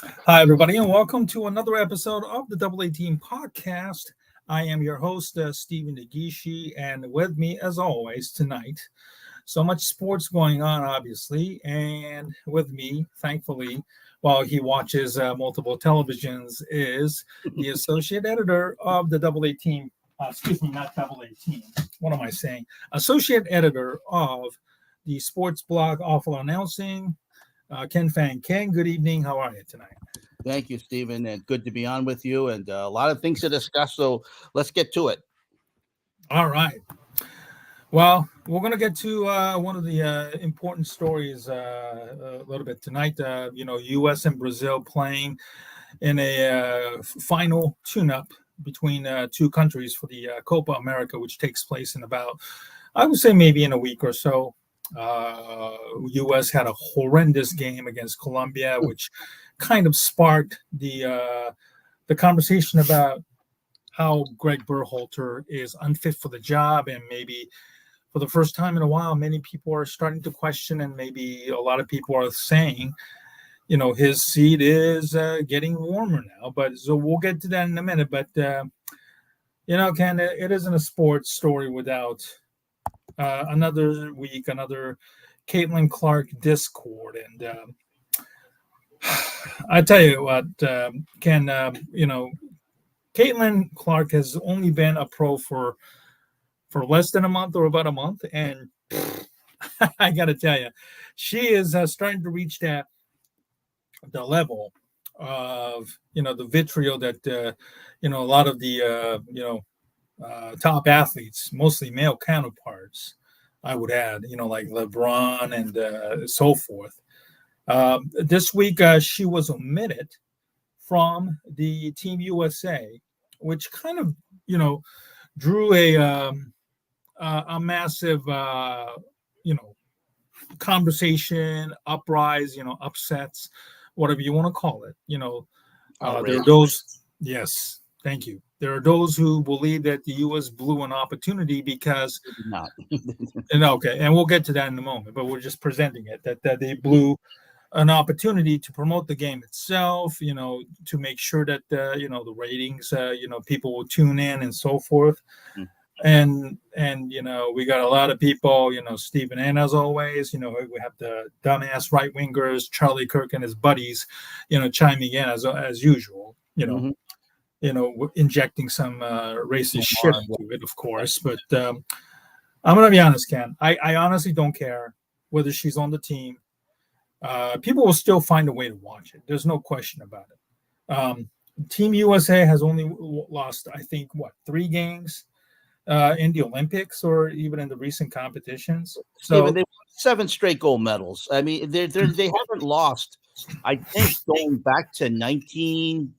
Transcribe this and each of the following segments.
Hi, everybody, and welcome to another episode of the Double A Team podcast. I am your host, Stephen Negishi, and with me, as always, tonight, so much sports going on, obviously, and with me, thankfully, while he watches multiple televisions, is the associate editor of the Double A Team. Excuse me, not Double A Team. What am I saying? Associate editor of the sports blog Awful Announcing, Ken Fang. Ken, good evening. How are you tonight? Thank you, Stephen, and good to be on with you. And a lot of things to discuss, so let's get to it. All right. Well, we're going to get to one of the important stories a little bit tonight. U.S. and Brazil playing in a final tune-up between two countries for the Copa America, which takes place in about, I would say, maybe in a week or so. U.S. had a horrendous game against Colombia, which kind of sparked the conversation about how Greg Berhalter is unfit for the job, and maybe for the first time in a while, many people are starting to question, and maybe a lot of people are saying, his seat is getting warmer now. But so we'll get to that in a minute. But Ken, it isn't a sports story without another week, another Caitlin Clark discord, and I tell you what, Ken, Caitlin Clark has only been a pro for less than a month or about a month, and I got to tell you, she is starting to reach the level of the vitriol that a lot of the top athletes, mostly male counterparts, I would add, like LeBron and so forth. This week, she was omitted from the Team USA, which kind of, drew a massive, conversation, uprise, upsets, whatever you want to call it. There are those, yes, thank you. There are those who believe that the U.S. blew an opportunity because, Not. okay, and we'll get to that in a moment, but we're just presenting it, that they blew an opportunity to promote the game itself, to make sure that, the ratings, people will tune in and so forth. And we got a lot of people, Stephen, and as always, we have the dumbass right wingers, Charlie Kirk and his buddies, chiming in as usual, injecting some racist shit into it, of course. But I'm gonna be honest, Ken. I honestly don't care whether she's on the team. People will still find a way to watch it. There's no question about it. Team USA has only lost, I think, 3 games in the Olympics or even in the recent competitions. So Stephen, they won 7 straight gold medals. I mean, they haven't lost. I think going back to 1980.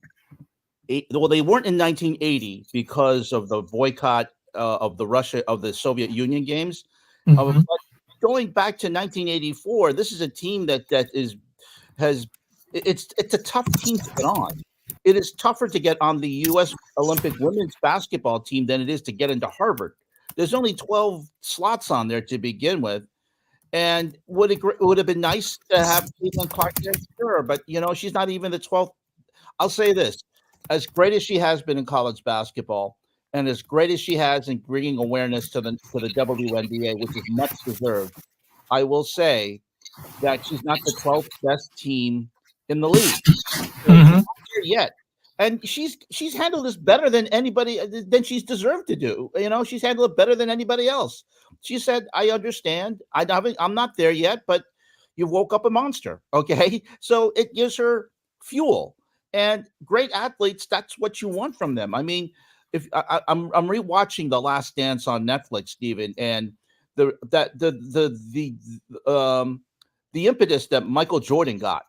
Well, they weren't in 1980 because of the boycott of the Soviet Union games. Mhm. But going back to 1984, this is a team it's a tough team to get on. It is tougher to get on the U.S. Olympic women's basketball team than it is to get into Harvard. There's only 12 slots on there to begin with. And would have been nice to have Caitlin Clark there? Sure, but she's not even the 12th. I'll say this: as great as she has been in college basketball, and as great as she has in bringing awareness to the WNBA, which is much deserved, I will say that she's not the 12th best team in the league. So she's Mhm. not there yet. And she's handled this better than anybody than she's deserved to do. She's handled it better than anybody else. She said, "I understand. I'm not there yet, but you woke up a monster." Okay, so it gives her fuel. And great athletes, that's what you want from them. I mean, if I'm rewatching The Last Dance on Netflix, Stephen, and the impetus that Michael Jordan got.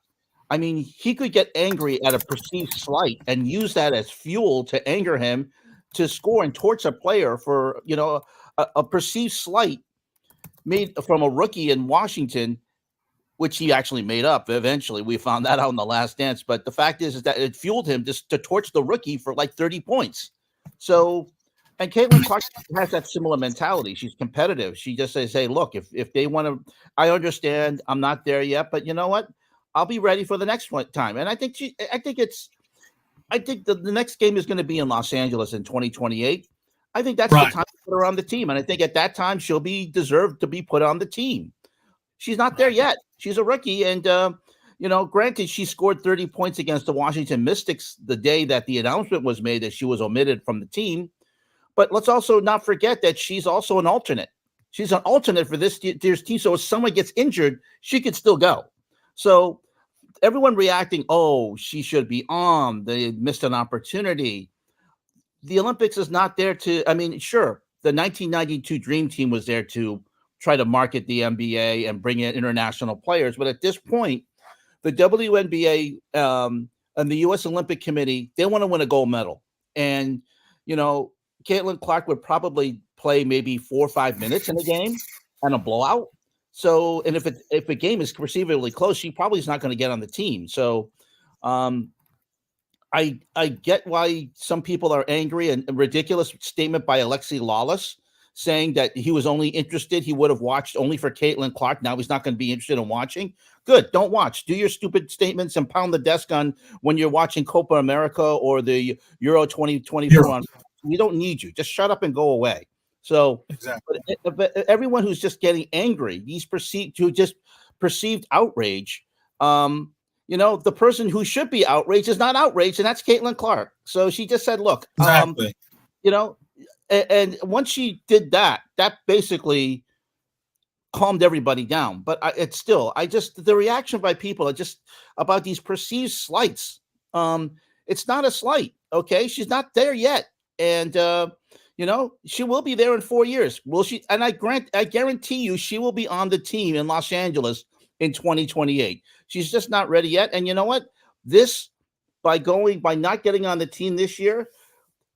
I mean, he could get angry at a perceived slight and use that as fuel to anger him to score and torch a player for a perceived slight made from a rookie in Washington, which he actually made up. Eventually, we found that out in The Last Dance. But the fact is that it fueled him just to torch the rookie for like 30 points. So, and Caitlin Clark has that similar mentality. She's competitive. She just says, "Hey, look, if they want to, I understand. I'm not there yet, but you know what? I'll be ready for the next one time. And I think the next game is going to be in Los Angeles in 2028. I think that's the Right. time to put her on the team. And I think at that time, she'll be deserved to be put on the team. She's not there yet. She's a rookie. And, granted, she scored 30 points against the Washington Mystics the day that the announcement was made that she was omitted from the team. But let's also not forget that she's also an alternate. She's an alternate for this year's team. So if someone gets injured, she could still go. So everyone reacting, oh, she should be on. They missed an opportunity. The Olympics is not there to, sure, the 1992 Dream Team was there to try to market the NBA and bring in international players. But at this point, the WNBA and the U.S. Olympic Committee, they want to win a gold medal. And, Caitlin Clark would probably play maybe 4 or 5 minutes in a game and a blowout. So, and if a game is perceivably close, she probably is not going to get on the team. So, I get why some people are angry, and a ridiculous statement by Alexi Lawless saying that he was only interested. He would have watched only for Caitlin Clark. Now he's not going to be interested in watching. Good. Don't watch. Do your stupid statements and pound the desk on when you're watching Copa America or the Euro 2024 on. We don't need you. Just shut up and go away. So Exactly. but everyone who's just getting angry, these perceived outrage, the person who should be outraged is not outraged, and that's Caitlin Clark. So she just said, look, Exactly. And once she did that, that basically calmed everybody down. But the reaction by people are just about these perceived slights. It's not a slight. Okay. She's not there yet. And, she will be there in 4 years. Will she? And I guarantee you, she will be on the team in Los Angeles in 2028. She's just not ready yet. And you know what? By not getting on the team this year,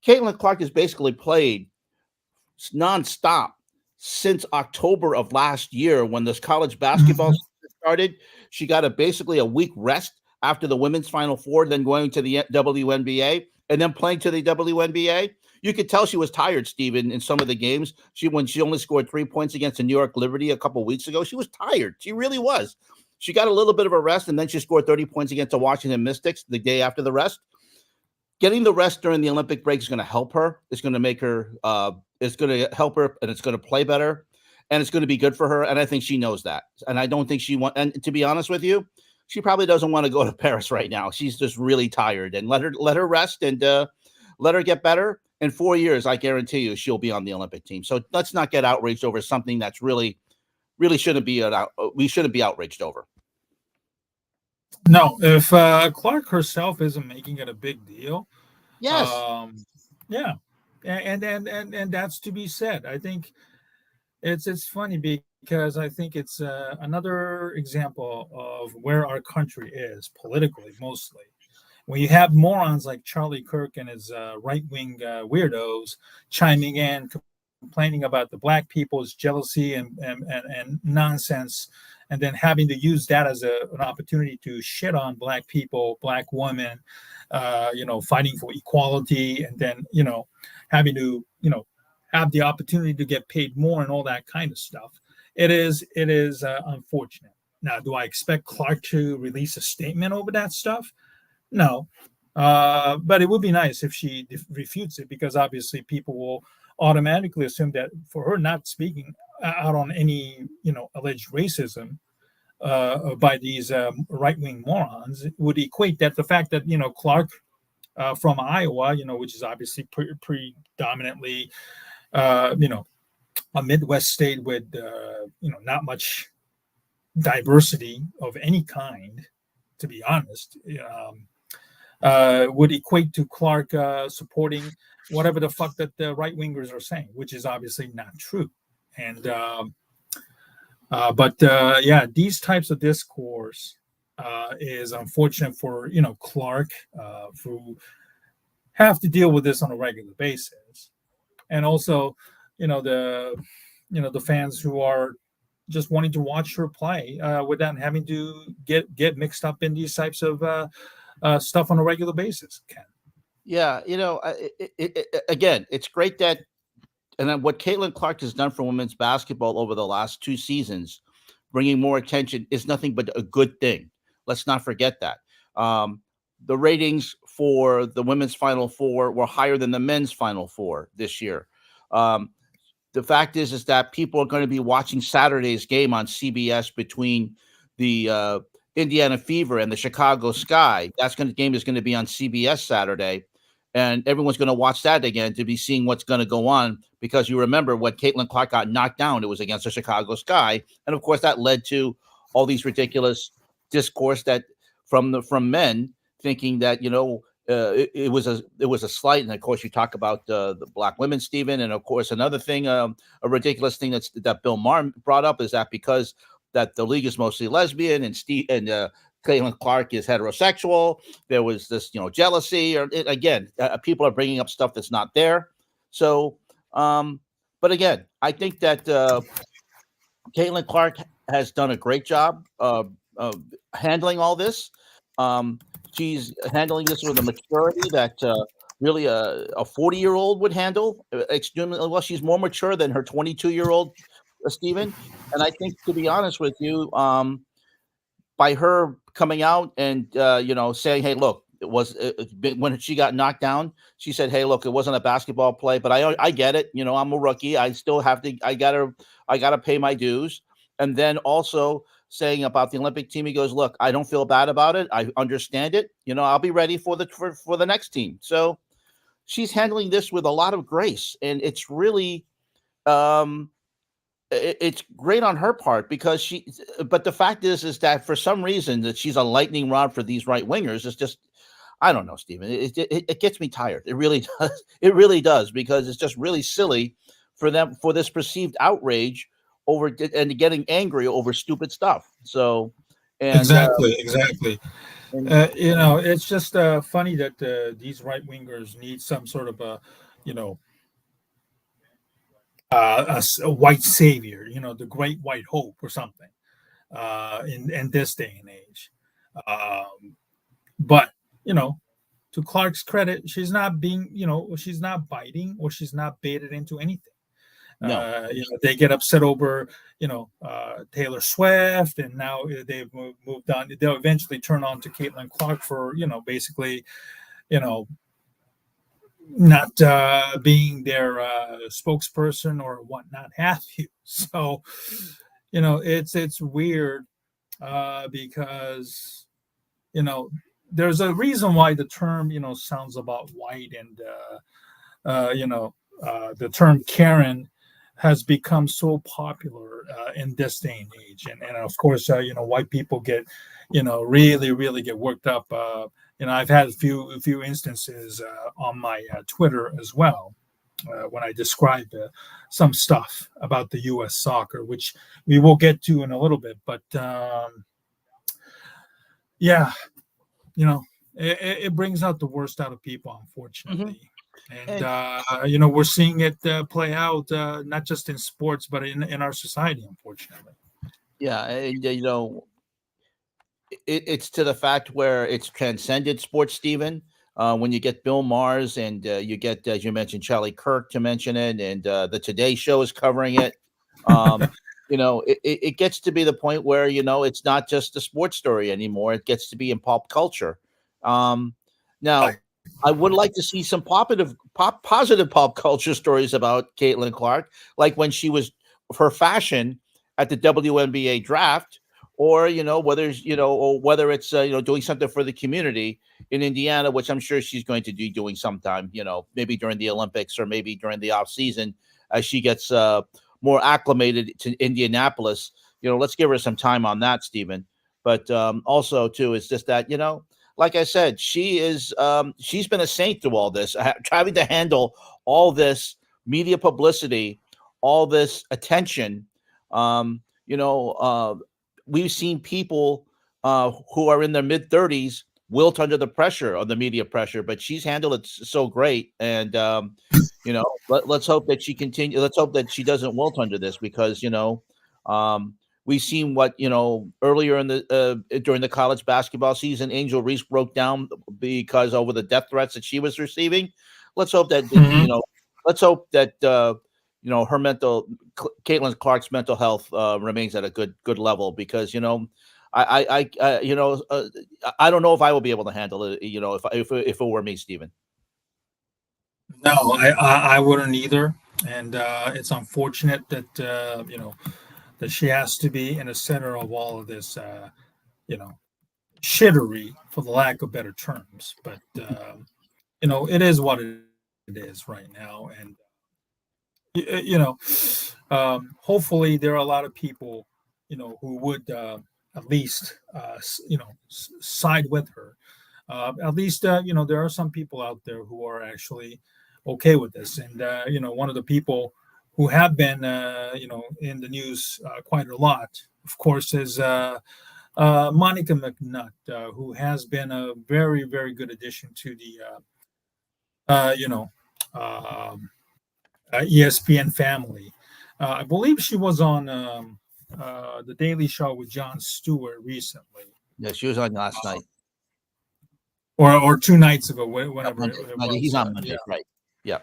Caitlin Clark has basically played nonstop since October of last year when this college basketball started. She got basically a week rest after the women's Final Four, then going to the WNBA and then playing to the WNBA. You could tell she was tired, Steven, in some of the games. When she only scored 3 points against the New York Liberty a couple of weeks ago, she was tired. She really was. She got a little bit of a rest, and then she scored 30 points against the Washington Mystics the day after the rest. Getting the rest during the Olympic break is going to help her. It's going to make her, it's going to help her, and it's going to play better, and it's going to be good for her. And I think she knows that. And I don't think and to be honest with you, she probably doesn't want to go to Paris right now. She's just really tired, and let her rest and let her get better. In 4 years, I guarantee you, she'll be on the Olympic team. So let's not get outraged over something that's really shouldn't be. We shouldn't be outraged over. No, if Clark herself isn't making it a big deal, yes, yeah, and that's to be said. I think it's funny because I think it's another example of where our country is politically, mostly. When you have morons like Charlie Kirk and his right-wing weirdos chiming in, complaining about the black people's jealousy and nonsense, and then having to use that as an opportunity to shit on black people, black women, fighting for equality, and then, having to, have the opportunity to get paid more and all that kind of stuff. It is unfortunate. Now, do I expect Clark to release a statement over that stuff? No, but it would be nice if she refutes it, because obviously people will automatically assume that for her not speaking out on any, alleged racism by these right-wing morons would equate that the fact that, Clark from Iowa, which is obviously predominantly, a Midwest state with, not much diversity of any kind, to be honest, would equate to Clark supporting whatever the fuck that the right wingers are saying, which is obviously not true. And these types of discourse is unfortunate for Clark, who have to deal with this on a regular basis, and also the fans who are just wanting to watch her play without having to get mixed up in these types of stuff on a regular basis. Ken. Yeah, again, it's great that, and what Caitlin Clark has done for women's basketball over the last 2 seasons, bringing more attention, is nothing but a good thing. Let's not forget that. The ratings for the women's Final Four were higher than the men's Final Four this year. The fact is that people are going to be watching Saturday's game on CBS between the Indiana Fever and the Chicago Sky. Game is going to be on CBS Saturday, and everyone's going to watch that again to be seeing what's going to go on, because you remember when Caitlin Clark got knocked down, it was against the Chicago Sky, and of course that led to all these ridiculous discourse that from men thinking that it was a slight. And of course you talk about the black women, Stephen, and of course another thing, a ridiculous thing that Bill Maher brought up is that because that the league is mostly lesbian and Caitlin Clark is heterosexual, there was this jealousy, or people are bringing up stuff that's not there. So but again, I think that Caitlin Clark has done a great job of handling all this. She's handling this with a maturity that really a 40-year-old would handle. Extremely well. She's more mature than her 22-year-old Stephen. And I think, to be honest with you, by her coming out and saying, "Hey, look, when she got knocked down, she said, hey, look, it wasn't a basketball play, but I get it. I'm a rookie. I still have to. I gotta pay my dues." And then also saying about the Olympic team, he goes, "Look, I don't feel bad about it. I understand it. I'll be ready for the next team." So she's handling this with a lot of grace, and it's really it's great on her part, because but the fact is that for some reason that she's a lightning rod for these right wingers is just, I don't know, Stephen. It gets me tired. It really does. It really does, because it's just really silly for this perceived outrage over and getting angry over stupid stuff. So, and exactly. It's just funny that these right wingers need some sort of a white savior, the great white hope or something, in this day and age. But to Clark's credit, she's not she's not biting, or she's not baited into anything. No. They get upset over Taylor Swift, and now they've moved on. They'll eventually turn on to Caitlin Clark for basically not being their spokesperson or whatnot have you. So it's weird, because there's a reason why the term sounds about white, and the term Karen has become so popular in this day and age, and of course white people get really get worked up. I've had a few instances on my Twitter as well, when I describe some stuff about the U.S. soccer, which we will get to in a little bit. But it brings out the worst out of people, unfortunately. Mm-hmm. And we're seeing it play out not just in sports, but in our society, unfortunately. Yeah, and it's to the fact where it's transcended sports, Stephen. When you get Bill Maher's, and you get, as you mentioned, Charlie Kirk to mention it, and the Today Show is covering it. It gets to be the point where it's not just a sports story anymore. It gets to be in pop culture. Now, I would like to see some positive pop culture stories about Caitlin Clark, like when she was her fashion at the WNBA draft, or whether it's doing something for the community in Indiana, which I'm sure she's going to be doing sometime, maybe during the Olympics, or maybe during the off season, as she gets more acclimated to Indianapolis. Let's give her some time on that, Stephen. But also too, it's just that like I said, she's been a saint through all this, having to handle all this media publicity, all this attention. We've seen people who are in their mid-30s wilt under the pressure of the media pressure, but she's handled it so great. And let's hope that she continues. Let's hope that she doesn't wilt under this, because we've seen what earlier in the during the college basketball season, Angel Reese broke down because over the death threats that she was receiving. Let's hope that let's hope that her Caitlin Clark's mental health remains at a good level, because I don't know if I will be able to handle it. If it were me, Stephen. No, I wouldn't either. And it's unfortunate that that she has to be in the center of all of this you know shittery, for the lack of better terms. But it is what it is right now, and hopefully there are a lot of people who would at least side with her. At least there are some people out there who are actually okay with this, and one of the people who have been in the news quite a lot, of course, is Monica McNutt, who has been a very, very good addition to the ESPN family. I believe she was on the Daily Show with Jon Stewart recently. Yeah, she was on last night. Or 2 nights ago, whenever it was. He's on Monday, right? Yeah.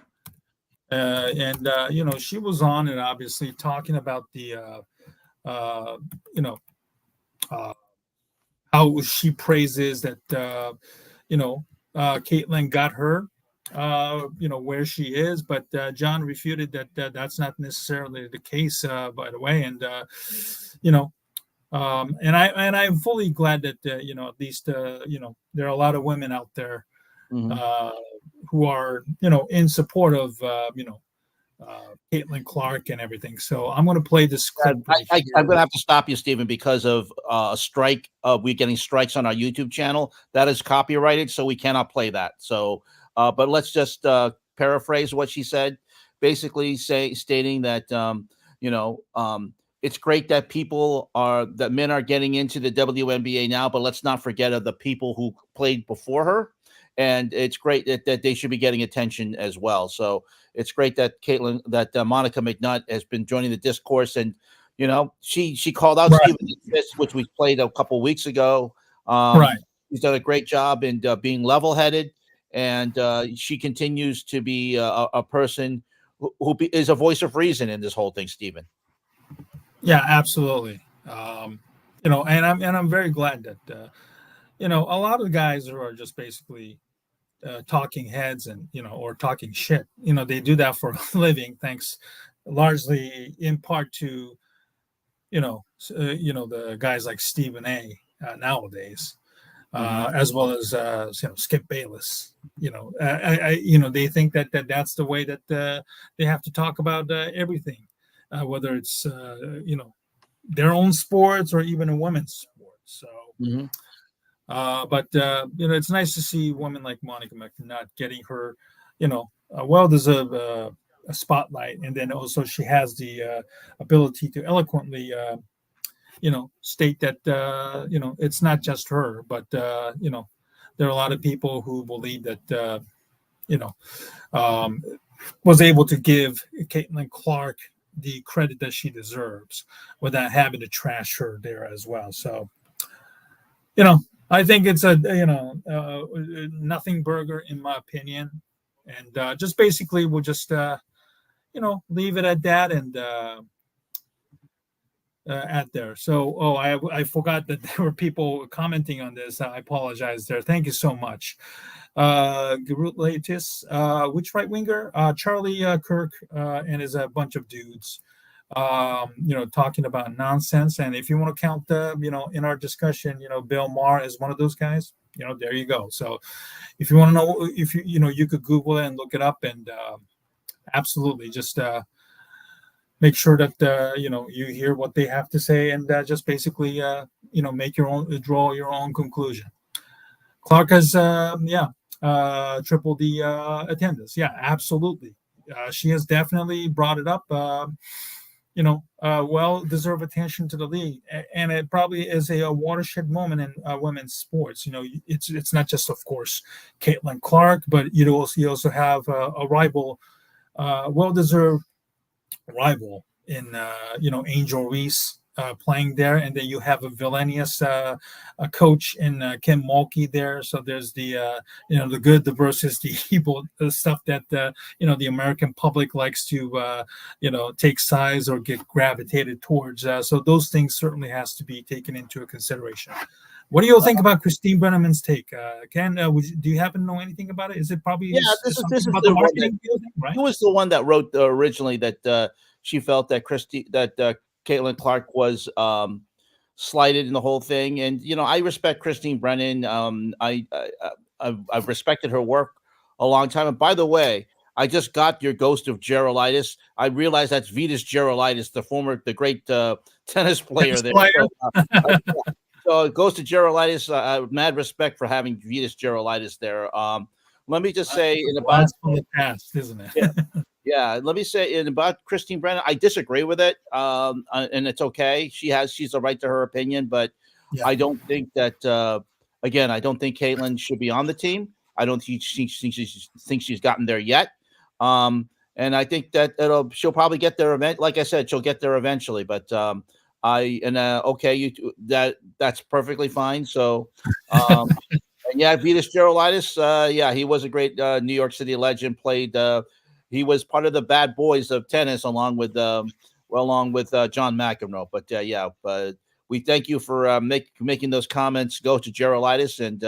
And she was on and obviously talking about the how she praises that Caitlyn got her where she is, but John refuted that that's not necessarily the case, by the way. And and I'm fully glad that at least there are a lot of women out there who are in support of Caitlin Clark and everything. So I'm going to play this clip. I'm going to have to stop you, Stephen, because of a strike. We're getting strikes on our YouTube channel that is copyrighted, so we cannot play that. So, but let's just paraphrase what she said, basically stating that it's great that men are getting into the WNBA now, but let's not forget of the people who played before her. And it's great that they should be getting attention as well. So it's great that Monica McNutt has been joining the discourse, and she called out Stephen Smith, which we played a couple of weeks ago. Right, she's done a great job in being level-headed, and she continues to be a person who is a voice of reason in this whole thing, Stephen. Yeah, absolutely. And I'm very glad that a lot of the guys are just basically talking heads and or talking shit. They do that for a living, thanks largely in part to the guys like Stephen A. Nowadays, as well as Skip Bayless. They think that that's the way that they have to talk about everything, whether it's their own sports or even a women's sport. So. But it's nice to see women like Monica McNutt getting her, a well-deserved a spotlight, and then also she has the ability to eloquently, state that it's not just her, but there are a lot of people who believe that was able to give Caitlin Clark the credit that she deserves without having to trash her there as well. So, I think it's a nothing burger in my opinion, and just basically we'll just leave it at that and at there. So I forgot that there were people commenting on this. I apologize there. Thank you so much. Latest, which right winger? Charlie Kirk and is a bunch of dudes. Talking about nonsense. And if you want to count in our discussion, Bill Maher is one of those guys, there you go. So if you want to know, if you could Google it and look it up, and absolutely just make sure that, you hear what they have to say, and just basically, make draw your own conclusion. Clark has, tripled the attendance. Yeah, absolutely. She has definitely brought it up. Well-deserved attention to the league, and it probably is a watershed moment in women's sports. It's not just, of course, Caitlin Clark, but you also have a rival, well-deserved rival in Angel Reese, playing there, and then you have a villainous a coach in Kim Mulkey there. So there's the the good versus the evil, the stuff that the American public likes to take sides or get gravitated towards. So those things certainly has to be taken into consideration. What do you all think about Christine Brenneman's take? Ken, do you happen to know anything about it? Is it probably this is about the the one that, marketing deal thing, right? who was the one that wrote originally that she felt that Caitlin Clark was slighted in the whole thing. And I respect Christine Brennan. I've respected her work a long time. And by the way, I just got your Ghost of Gerolaitis. I realized that's Vitas Gerolaitis, the great tennis player there. So Ghost of Gerolaitis. Mad respect for having Vitas Gerolaitis there. Let me just say, in about from the past, isn't it? Yeah, let me say about Christine Brennan, I disagree with it, and it's okay. She's a right to her opinion, but I don't think that. Again, I don't think Caitlin should be on the team. I don't think she's gotten there yet, and I think that she'll probably get there. Like I said, she'll get there eventually. But okay, that's perfectly fine. So. And yeah, Vitas Gerolaitis, he was a great New York City legend. Played. He was part of the bad boys of tennis, along with John McEnroe. But we thank you for making those comments go to Gerolaitis, and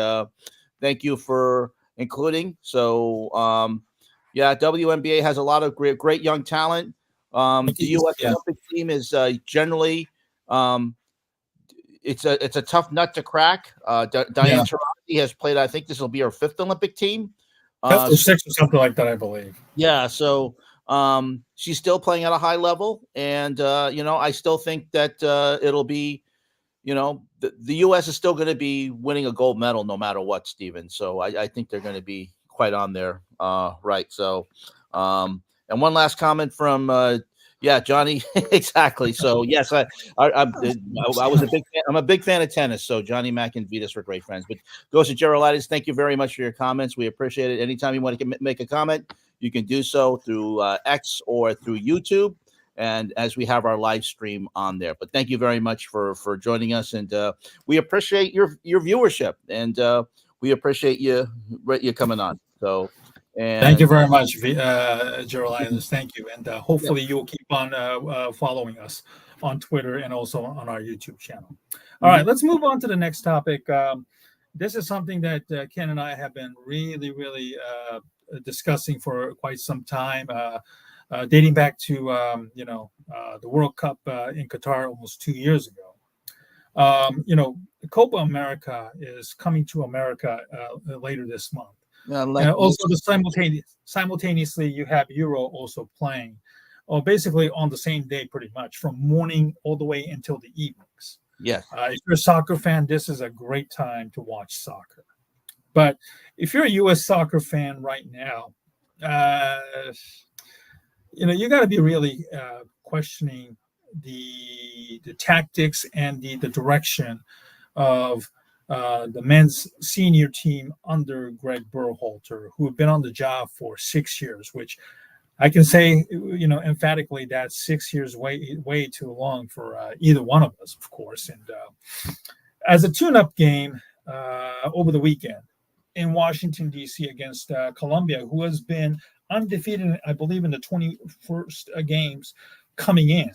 thank you for including. So, WNBA has a lot of great young talent. The U.S. Olympic team is generally. It's a tough nut to crack. Diane Taurasi has played. I think this will be her 5th Olympic team. 5th or 6th or something like that, I believe. Yeah, so she's still playing at a high level, and I still think that it'll be, the U.S. is still going to be winning a gold medal no matter what, Stephen. So I think they're going to be quite on there, right? So, and one last comment from. Yeah, Johnny, exactly. So yes, I was a big fan. I'm a big fan of tennis. So Johnny Mack and Vitas were great friends. But Ghost of Gerolaitis, thank you very much for your comments. We appreciate it. Anytime you want to make a comment, you can do so through X or through YouTube, and as we have our live stream on there. But thank you very much for joining us, and we appreciate your viewership, and we appreciate you coming on. So. And thank you very much, Gerolaitis. Thank you, and hopefully you'll keep on following us on Twitter and also on our YouTube channel. All right, let's move on to the next topic. This is something that Ken and I have been really discussing for quite some time, dating back to the World Cup in Qatar almost 2 years ago. Copa America is coming to America later this month. Also, simultaneously, you have Euro also playing, basically on the same day, pretty much from morning all the way until the evenings. Yes. If you're a soccer fan, this is a great time to watch soccer. But if you're a U.S. soccer fan right now, you got to be really questioning the tactics and the direction of the men's senior team under Greg Berhalter, who have been on the job for 6 years, which I can say, emphatically that 6 years way too long for either one of us, of course. And as a tune-up game over the weekend in Washington, D.C. against Colombia, who has been undefeated, I believe, in the 21st games coming in,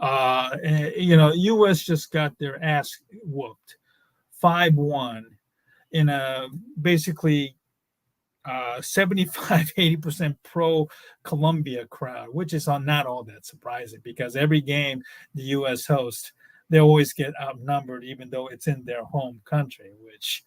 U.S. just got their ass whooped 5-1 in a basically 75-80% pro-Colombia crowd, which is not all that surprising because every game the U.S. hosts, they always get outnumbered, even though it's in their home country, which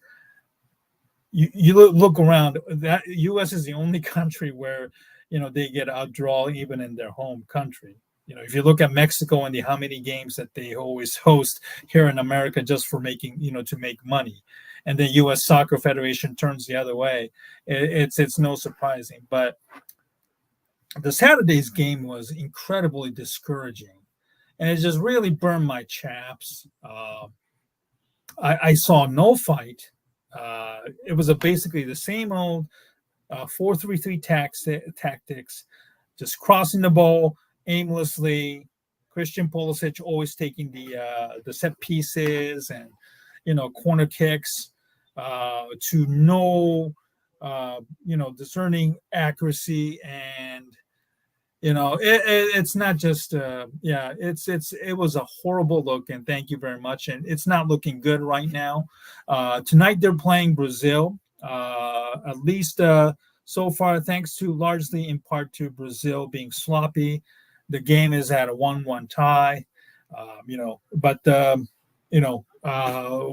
you look around, that U.S. is the only country where, they get outdrawn even in their home country. If you look at Mexico and how many games that they always host here in America just for making, to make money, and the U.S. Soccer Federation turns the other way, it's no surprising. But the Saturday's game was incredibly discouraging, and it just really burned my chaps. I saw no fight. It was basically the same old 4-3-3 tactics, just crossing the ball aimlessly, Christian Pulisic always taking the set pieces and corner kicks to no discerning accuracy, and it's not just it was a horrible look, and thank you very much, and it's not looking good right now. Tonight they're playing Brazil, at least so far, thanks to largely in part to Brazil being sloppy. The game is at a 1-1 tie, but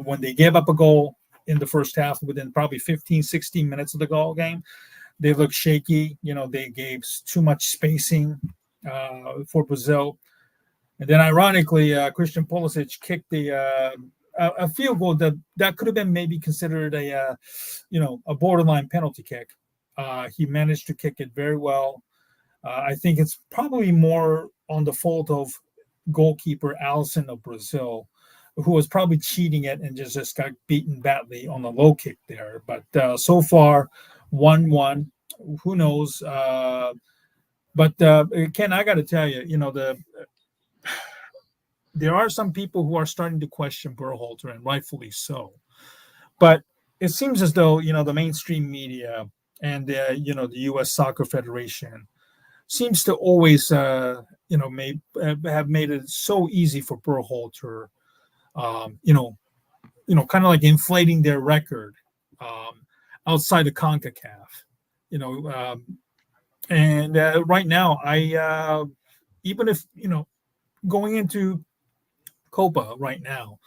when they gave up a goal in the first half within probably 15, 16 minutes of the goal game, they look shaky. They gave too much spacing for Brazil. And then ironically, Christian Pulisic kicked a field goal that could have been maybe considered a borderline penalty kick. He managed to kick it very well. I think it's probably more on the fault of goalkeeper Alisson of Brazil, who was probably cheating it and just got beaten badly on the low kick there. But so far, 1-1. Who knows? But Ken, I got to tell you, there are some people who are starting to question Berhalter, and rightfully so. But it seems as though the mainstream media and the U.S. Soccer Federation seems to always have made it so easy for Berhalter, kind of like inflating their record outside of CONCACAF, and right now I even if going into Copa right now,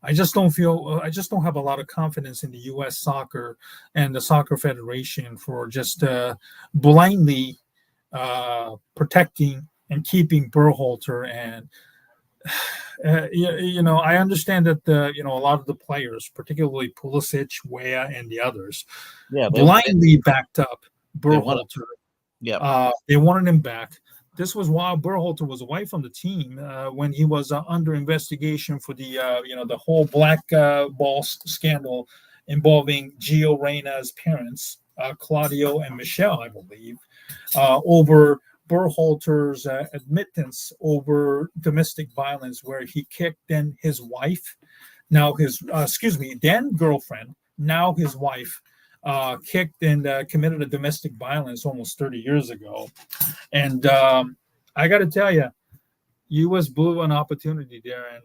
I just don't have a lot of confidence in the U.S. soccer and the Soccer Federation for just blindly protecting and keeping Berhalter. And I understand that a lot of the players, particularly Pulisic, Weah, and the others, blindly backed up Berhalter. They wanted him back. This was while Berhalter was away from the team when he was under investigation for the whole black ball scandal involving Gio Reyna's parents, Claudio and Michelle, I believe, over Berhalter's admittance over domestic violence, where he kicked then his wife, now his then girlfriend, now his wife, kicked and committed a domestic violence almost 30 years ago. And I got to tell you, U.S. blew an opportunity there, and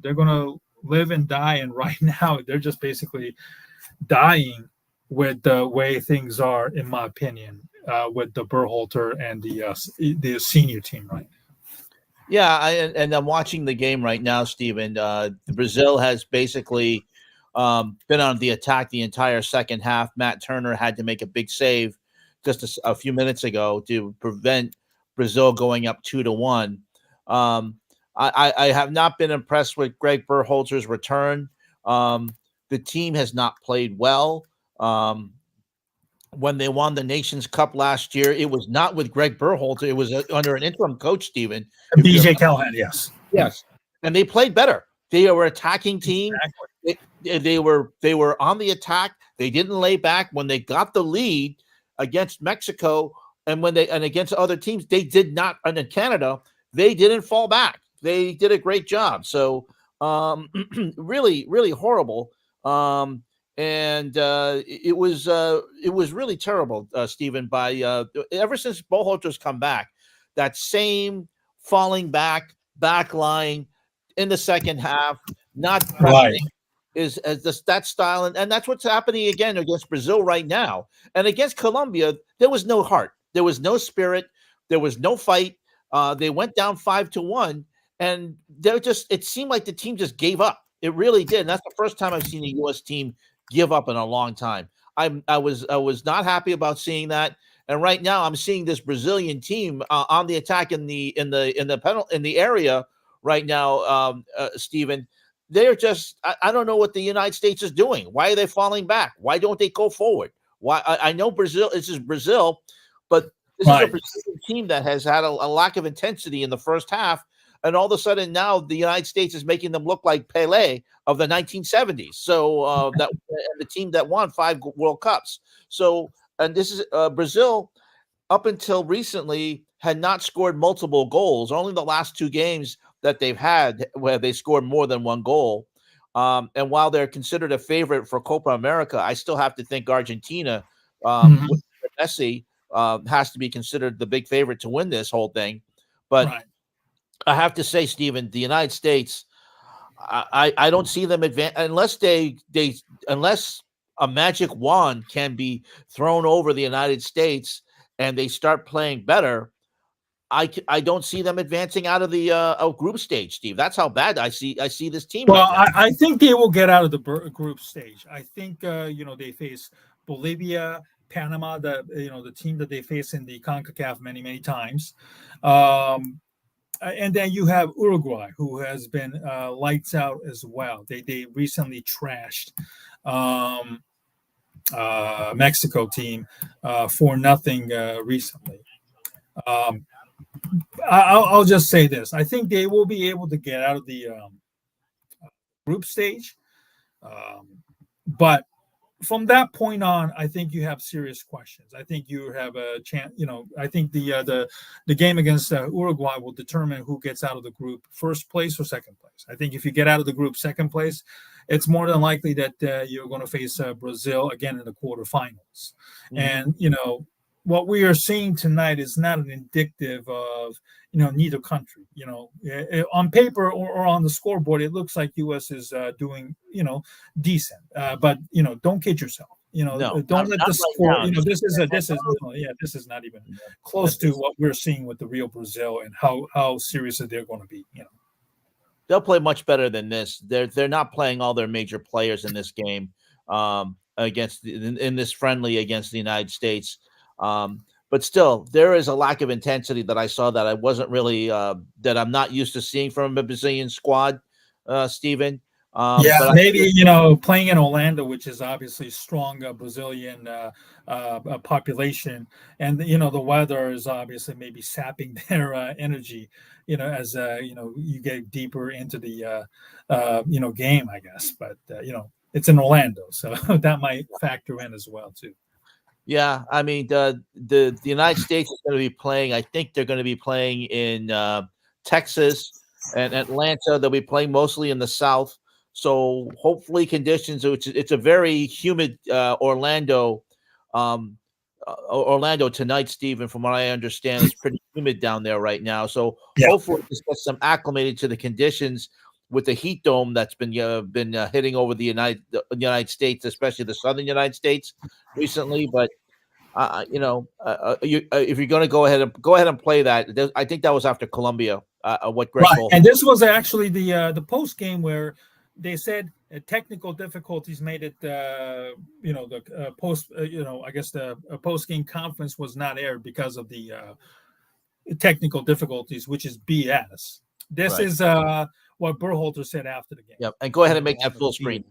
they're going to live and die. And right now, they're just basically dying with the way things are, in my opinion, with the Berhalter and the senior team right now. Yeah, and I'm watching the game right now, Stephen. Brazil has basically been on the attack the entire second half. Matt Turner had to make a big save just a few minutes ago to prevent Brazil going up 2-1. I have not been impressed with Greg Berhalter's return. The team has not played well. When they won the Nations Cup last year, it was not with Greg Berhalter. It was under an interim coach, Stephen. BJ Callahan, yes. And they played better. They were attacking team. Exactly. They were on the attack. They didn't lay back when they got the lead against Mexico, and against other teams, they did not. And in Canada, they didn't fall back. They did a great job. So really, really horrible. And it was really terrible, Stephen. By ever since Berhalter's come back, that same falling back line in the second half, not pressing, is that style, and that's what's happening again against Brazil right now, and against Colombia. There was no heart, there was no spirit, there was no fight. They went down 5-1, and it seemed like the team just gave up. It really did. And that's the first time I've seen a U.S. team give up in a long time. I was not happy about seeing that. And right now I'm seeing this Brazilian team on the attack in the area right now, Stephen. They're just, I don't know what the United States is doing. Why are they falling back? Why don't they go forward? Why? I know this is Brazil, but this is a Brazilian team that has had a lack of intensity in the first half. And all of a sudden now the United States is making them look like Pelé of the 1970s. So the team that won 5 World Cups. So, and this is Brazil up until recently had not scored multiple goals. Only the last 2 games that they've had where they scored more than 1 goal. And while they're considered a favorite for Copa America, I still have to think Argentina, with Messi, has to be considered the big favorite to win this whole thing. But Right. I have to say, Stephen, the United States, I don't see them advance unless a magic wand can be thrown over the United States and they start playing better. I don't see them advancing out of the group stage, Steve. That's how bad I see this team Well, right now. I think they will get out of the group stage. I think they face Bolivia, Panama, the team that they face in the CONCACAF many times, and then you have Uruguay, who has been lights out as well. They recently trashed Mexico team 4-0 recently. I'll just say this: I think they will be able to get out of the group stage, but from that point on, I think you have serious questions. I think you have a chance. I think the game against Uruguay will determine who gets out of the group, first place or second place. I think if you get out of the group second place, it's more than likely that you're going to face Brazil again in the quarterfinals. Mm-hmm. And what we are seeing tonight is not an indicative of neither country. On paper or on the scoreboard, it looks like U.S. is doing decent, but don't kid yourself. Don't let the score. This is not even close to what we're seeing with the real Brazil and how serious they're going to be. They'll play much better than this. They're not playing all their major players in this game in this friendly against the United States. But still, there is a lack of intensity that I saw that I wasn't really that I'm not used to seeing from a Brazilian squad, Stephen. But maybe playing in Orlando, which is obviously strong Brazilian population, and the weather is obviously maybe sapping their energy. As you get deeper into the game, I guess. But it's in Orlando, so that might factor in as well too. Yeah, I mean the United States is going to be playing. I think they're going to be playing in Texas and Atlanta. They'll be playing mostly in the South. So hopefully conditions. It's a very humid Orlando tonight, Stephen. From what I understand, it's pretty humid down there right now. So hopefully just get some acclimated to the conditions with the heat dome that's been hitting over the United States, especially the southern United States recently. But if you're going to go ahead and play that, I think that was after Colombia. What Greg Berhalter. And this was actually the post game where they said technical difficulties made it. I guess the post game conference was not aired because of the technical difficulties, which is BS. This is what Berhalter said after the game. Yep, and go ahead and make that full screen.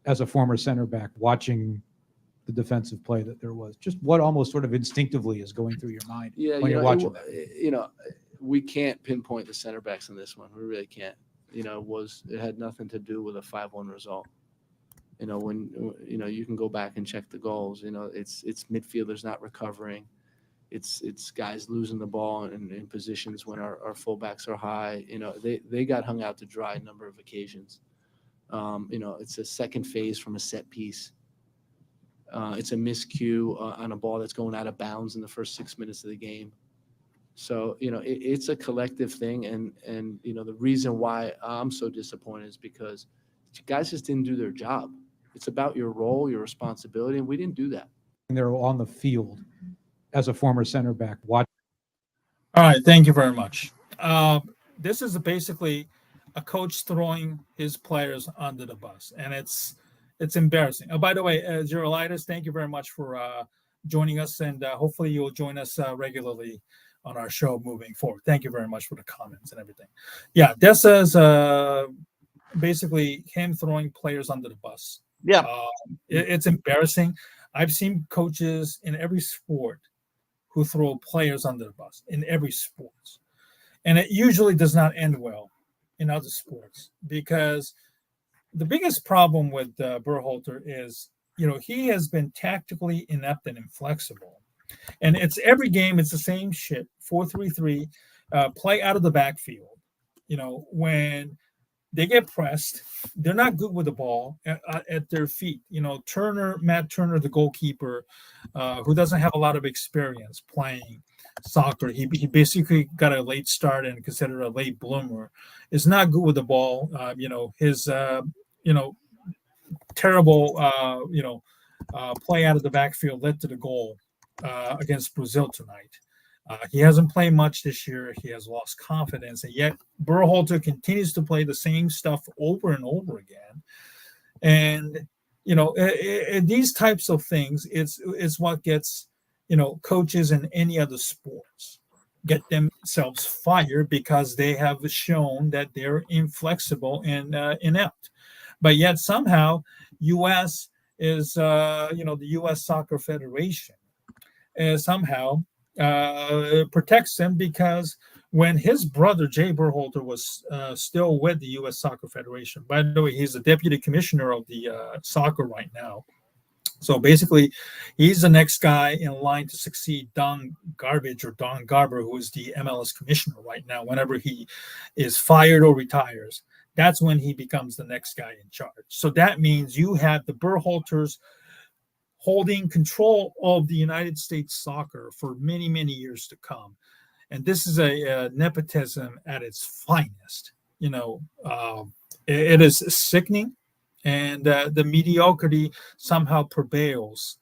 As a former center back, watching the defensive play that there was, just what almost sort of instinctively is going through your mind when you're watching that? We can't pinpoint the center backs in this one. We really can't. It had nothing to do with a 5-1 result. When you can go back and check the goals. It's midfielders not recovering. It's guys losing the ball in positions when our fullbacks are high. They got hung out to dry a number of occasions. It's a second phase from a set piece. It's a miscue on a ball that's going out of bounds in the first 6 minutes of the game. So, it's a collective thing. And the reason why I'm so disappointed is because guys just didn't do their job. It's about your role, your responsibility, and we didn't do that. They're on the field as a former center back. Watch. All right. Thank you very much. This is basically a coach throwing his players under the bus, and it's embarrassing. Oh, by the way, Gerolitis, thank you very much for joining us, and hopefully you'll join us regularly on our show moving forward. Thank you very much for the comments and everything. Yeah, this is basically him throwing players under the bus. Yeah, it's embarrassing. I've seen coaches in every sport who throw players under the bus in every sport, and it usually does not end well in other sports because the biggest problem with Berhalter is, he has been tactically inept and inflexible And it's every game, it's the same shit. 4-3-3, play out of the backfield. When they get pressed, they're not good with the ball at their feet. Matt Turner, the goalkeeper, who doesn't have a lot of experience playing soccer. He basically got a late start and considered a late bloomer. Is not good with the ball. His terrible play out of the backfield led to the goal against Brazil tonight. He hasn't played much this year. He has lost confidence, and yet Berhalter continues to play the same stuff over and over again. And these types of things, it's what gets coaches in any other sports get themselves fired, because they have shown that they're inflexible and inept. But yet somehow U.S. is the U.S. Soccer Federation somehow protects him, because when his brother Jay Berhalter was still with the U.S. Soccer Federation, by the way, he's the deputy commissioner of the soccer right now. So basically, he's the next guy in line to succeed Don Garber, who is the MLS commissioner right now. Whenever he is fired or retires, that's when he becomes the next guy in charge. So that means you have the Berhalters holding control of the United States soccer for many, many years to come. And this is a nepotism at its finest. It is sickening, and the mediocrity somehow prevails.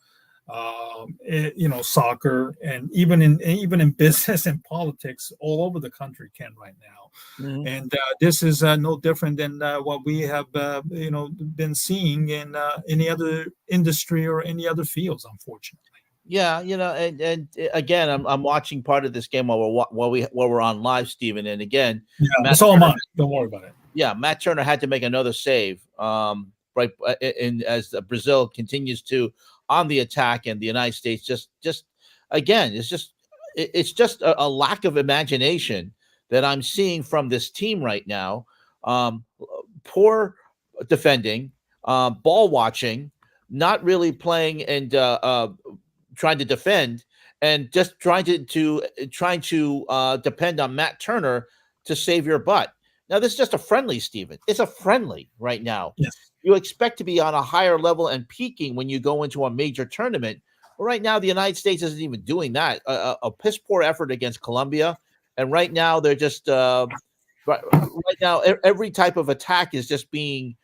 Soccer, and even in business and politics all over the country can right now. Mm-hmm. And this is no different than what we have been seeing in any other industry or any other fields, unfortunately. Yeah, and again, I'm watching part of this game while we're on live, Stephen. And again, that's all mine. Don't worry about it. Yeah, Matt Turner had to make another save, right? And as Brazil continues to on the attack, and the United States just again, it's just a lack of imagination that I'm seeing from this team right now. Poor defending, ball watching, not really playing and trying to defend, and just trying to depend on Matt Turner to save your butt. Now, this is just a friendly, Stephen. It's a friendly right now. Yes. You expect to be on a higher level and peaking when you go into a major tournament. But right now, the United States isn't even doing that. A piss poor effort against Colombia. And right now, they're just right now, every type of attack is just being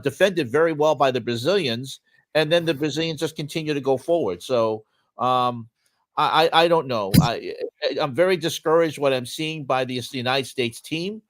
defended very well by the Brazilians. And then the Brazilians just continue to go forward. So I don't know. I'm very discouraged what I'm seeing by the United States team.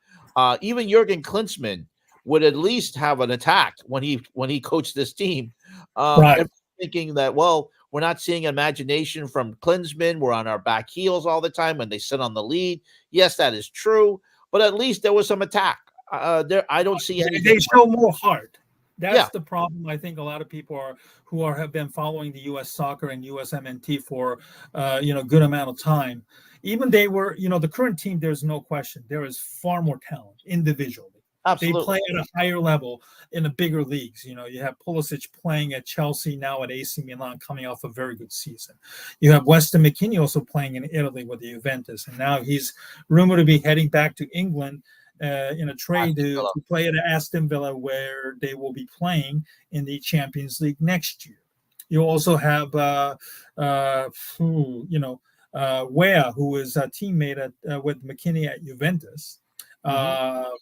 Even Jurgen Klinsmann would at least have an attack when he coached this team. Right. Thinking that, well, we're not seeing imagination from Klinsmann. We're on our back heels all the time when they sit on the lead. Yes, that is true, but at least there was some attack. I don't see any. They show more heart. That's the problem. I think a lot of people have been following the U.S. soccer and USMNT for good amount of time. Even they were, the current team. There's no question. There is far more talent individually. Absolutely. They play at a higher level in the bigger leagues. You have Pulisic playing at Chelsea, now at AC Milan, coming off a very good season. You have Weston McKennie also playing in Italy with the Juventus, and now he's rumored to be heading back to England in a trade to play at Aston Villa, where they will be playing in the Champions League next year. You also have Wea, who is a teammate with McKennie at Juventus. Mm-hmm.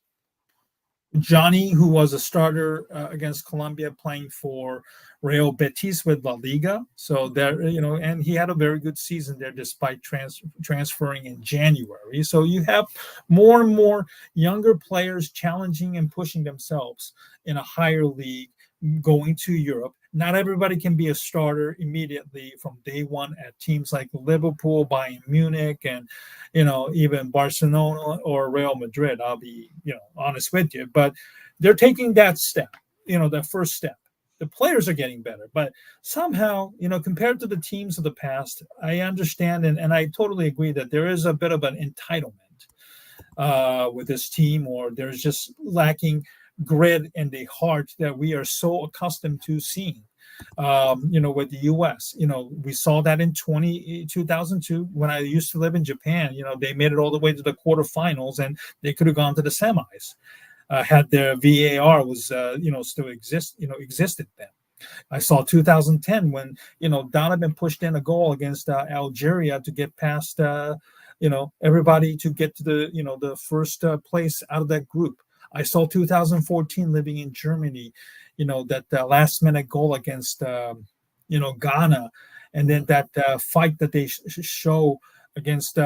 Johnny, who was a starter against Colombia, playing for Real Betis with La Liga. So there, and he had a very good season there despite transferring in January. So you have more and more younger players challenging and pushing themselves in a higher league, going to Europe. Not everybody can be a starter immediately from day one at teams like Liverpool, Bayern Munich, and even Barcelona or Real Madrid. I'll be honest with you, but they're taking that step, that first step. The players are getting better, but somehow, compared to the teams of the past, I understand and I totally agree that there is a bit of an entitlement with this team, or there's just lacking grit and the heart that we are so accustomed to seeing. with the U.S. We saw that in 2002 when I used to live in Japan. They made it all the way to the quarterfinals, and they could have gone to the semis had their VAR was still existed then. I saw 2010 when Donovan pushed in a goal against Algeria to get past everybody to get to the first place out of that group. I saw 2014 living in Germany, that last minute goal against Ghana, and then that fight that they show against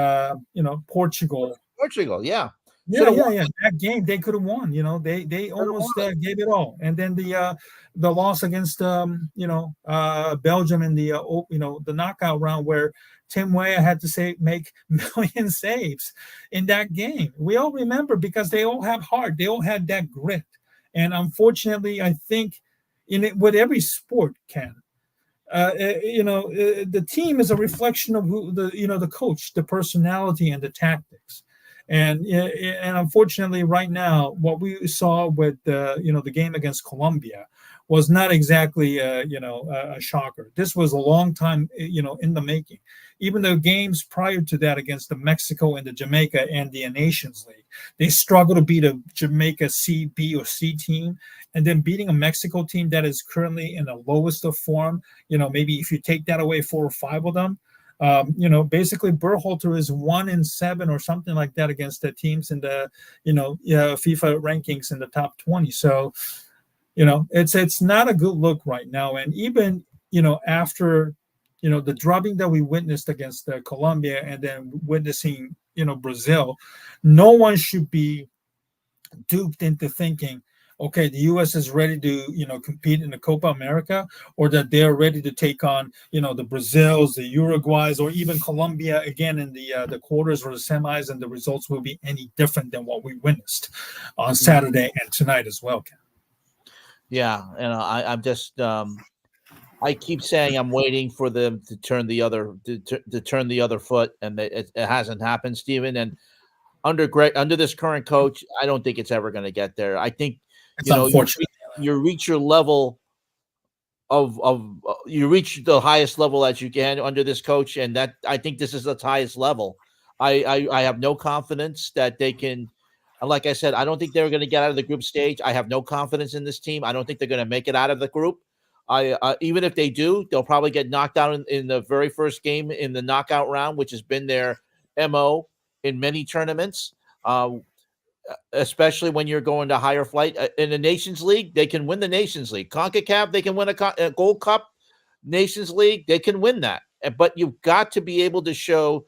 Portugal. Portugal, yeah. Yeah. That game they could have won. They almost gave it all. And then the loss against Belgium in the knockout round where Tim Weah had to make million saves in that game. We all remember because they all have heart. They all had that grit. And unfortunately, I think with every sport, Ken, the team is a reflection of who the coach, the personality, and the tactics. And unfortunately, right now, what we saw with the game against Colombia was not exactly a shocker. This was a long time in the making. Even the games prior to that against the Mexico and the Jamaica and the Nations League, they struggled to beat a Jamaica C, B, or C team, and then beating a Mexico team that is currently in the lowest of form. Maybe if you take that away, 4 or 5 of them. Basically Berhalter is 1-7 or something like that against the teams in the FIFA rankings in the top 20. So it's not a good look right now. And even after the drubbing that we witnessed against Colombia and then witnessing Brazil, no one should be duped into thinking, okay, the U.S. is ready to, compete in the Copa America, or that they're ready to take on, the Brazils, the Uruguays, or even Colombia again in the quarters or the semis, and the results will be any different than what we witnessed on Saturday and tonight as well, Ken. Yeah, and I'm just I keep saying I'm waiting for them to turn the other foot, and it hasn't happened, Stephen. And under this current coach, I don't think it's ever going to get there. I think it's unfortunate. You reach your level of you reach the highest level that you can under this coach, and that I think this is the highest level. I have no confidence that they can. Like I said, I don't think they're going to get out of the group stage. I have no confidence in this team. I don't think they're going to make it out of the group. Even if they do, they'll probably get knocked out in the very first game in the knockout round, which has been their MO in many tournaments. Especially when you're going to higher flight in the Nations League, they can win the Nations League. CONCACAF, they can win a Gold Cup. Nations League, they can win that. But you've got to be able to show